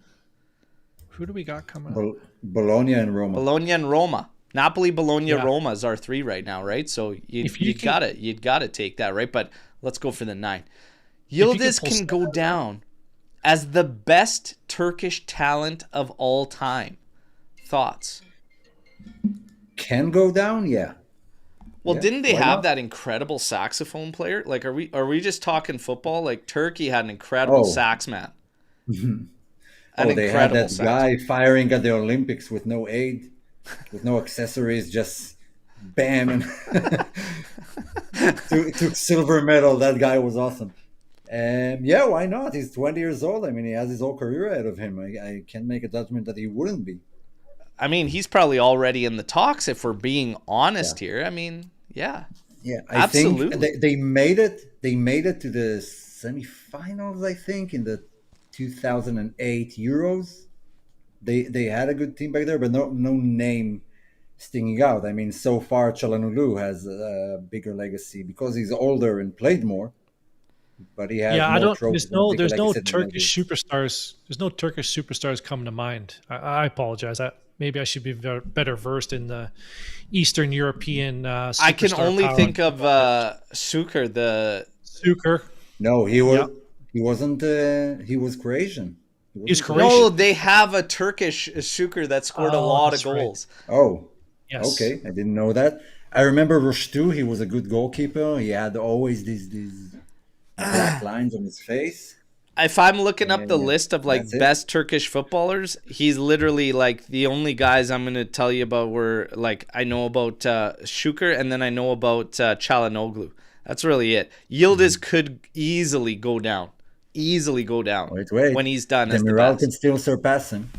Who do we got coming up? Bologna and Roma. Bologna and Roma. Napoli, Bologna, Roma is our 3 right now, right? So you'd got to take that, right? But let's go for the 9. Yildiz can go down as the best Turkish talent of all time. Thoughts? Can go down, yeah. Well, didn't they have that incredible saxophone player? Like, are we just talking football? Like, Turkey had an incredible sax man. They had that guy firing at the Olympics with no aid, with no accessories, just bam, and took silver medal. That guy was awesome. Yeah, why not? He's 20 years old. I mean, he has his whole career ahead of him. I can't make a judgment that he wouldn't be. I mean, he's probably already in the talks if we're being honest here. I mean, yeah. Yeah, I absolutely. think they made it. They made it to the semifinals, I think, in the 2008 Euros. They had a good team back there, but no name stinging out. I mean, so far Çalhanoğlu has a bigger legacy because he's older and played more. But he has There's no Turkish superstars. There's no Turkish superstars coming to mind. I apologize. Maybe I should be better versed in the Eastern European. I can only think of Suker. Suker. No, he was. Yep. He wasn't. He was Croatian. He's Croatian. No, they have a Turkish Suker that scored a lot of goals. Right. Oh, yes. Okay. I didn't know that. I remember Rushtu. He was a good goalkeeper. He had always these black lines on his face. If I'm looking up the Yeah, list of that's it. best Turkish footballers, he's literally the only guys I'm gonna tell you about were I know about Şükrü, and then I know about Çalhanoğlu. That's really it. Yildiz could easily go down. Wait. When he's done as the Demiral best. can still surpass him.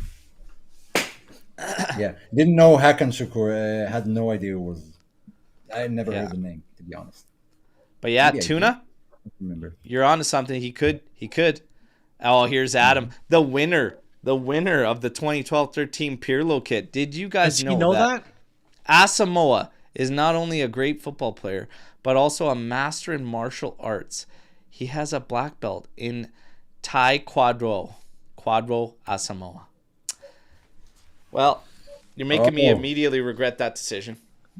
Yeah, didn't know Hakan Şükür. Had no idea who was. I never heard the name, to be honest. But yeah, Maybe I Tuna, don't remember. you're onto something. He could. Oh, here's Adam, the winner of the 2012-13 Pirlo kit. Did you guys Does he know that? Asamoah is not only a great football player, but also a master in martial arts. He has a black belt in Taekwondo. Quadro Asamoah. Well, you're making me immediately regret that decision.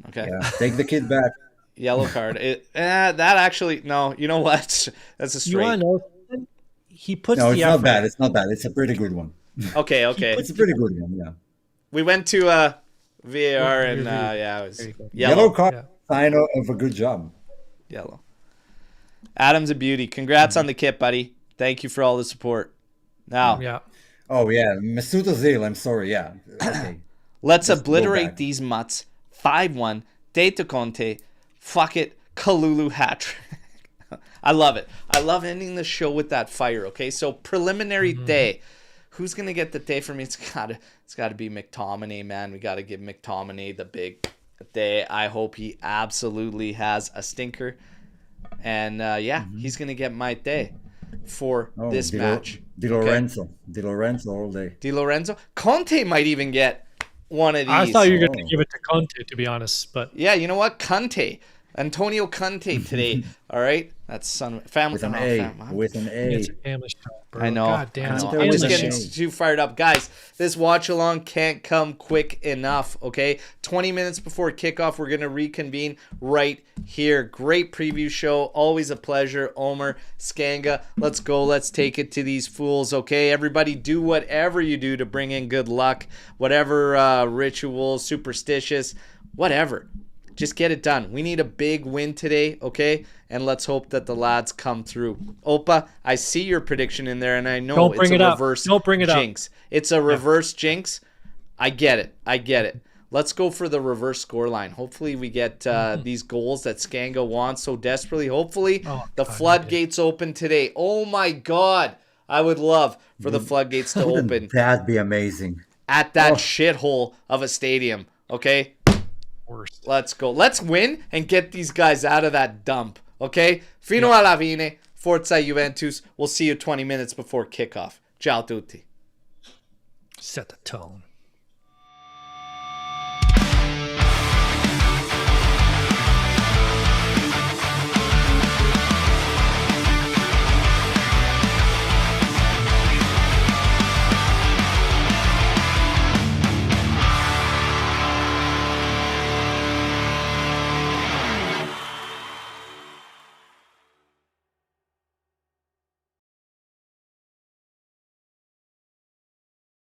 Okay. Yeah, take the kid back. Yellow card. That actually, no, you know what? That's a You want straight. to know something? He puts No, the it's not effort. bad. It's not bad. It's a pretty good one. Okay. It's a pretty good one. Yeah. We went to VAR and it was There you go. Yellow card. Yeah. Sign of a good job. Yellow. Adam's a beauty. Congrats on the kit, buddy. Thank you for all the support. Now, Yeah. Oh yeah, Mesut Ozil. I'm sorry. Yeah. Okay. let's Just go obliterate back. these mutts. 5-1. Data Conte. Fuck it. Kalulu hat trick. I love it. I love ending the show with that fire. Okay, so preliminary day. Who's gonna get the day for me? It's gotta be McTominay, man. We gotta give McTominay the big day. I hope he absolutely has a stinker, and he's gonna get my day for this match. Di Lorenzo all day. Di Lorenzo, Conte might even get one of these. I thought you were going to give it to Conte, to be honest, but Yeah, you know what? Conte. Antonio Conte today. All right? That's family. With an oh, A. fam- With an A. it's a family show, bro. I know. God damn. I it's know. Conte I'm family just with a getting show. shame. too fired up. Guys, this watch along can't come quick enough, okay? 20 minutes before kickoff, we're going to reconvene right here. Great preview show. Always a pleasure. Omer, Skanga, let's go. Let's take it to these fools, okay? Everybody do whatever you do to bring in good luck. Whatever rituals, superstitious, whatever. Just get it done. We need a big win today, okay? And let's hope that the lads come through. Opa, I see your prediction in there, and I know Don't it's bring a it up. reverse Don't bring it up. jinx. It's a reverse jinx. I get it. Let's go for the reverse scoreline. Hopefully we get these goals that Skanga wants so desperately. Hopefully the floodgates open today. Oh my God. I would love for the floodgates to open Wouldn't that be amazing? at that shithole of a stadium, okay? Worst. Let's go. Let's win and get these guys out of that dump. Okay? Fino alla fine. Forza Juventus. We'll see you 20 minutes before kickoff. Ciao tutti. Set the tone.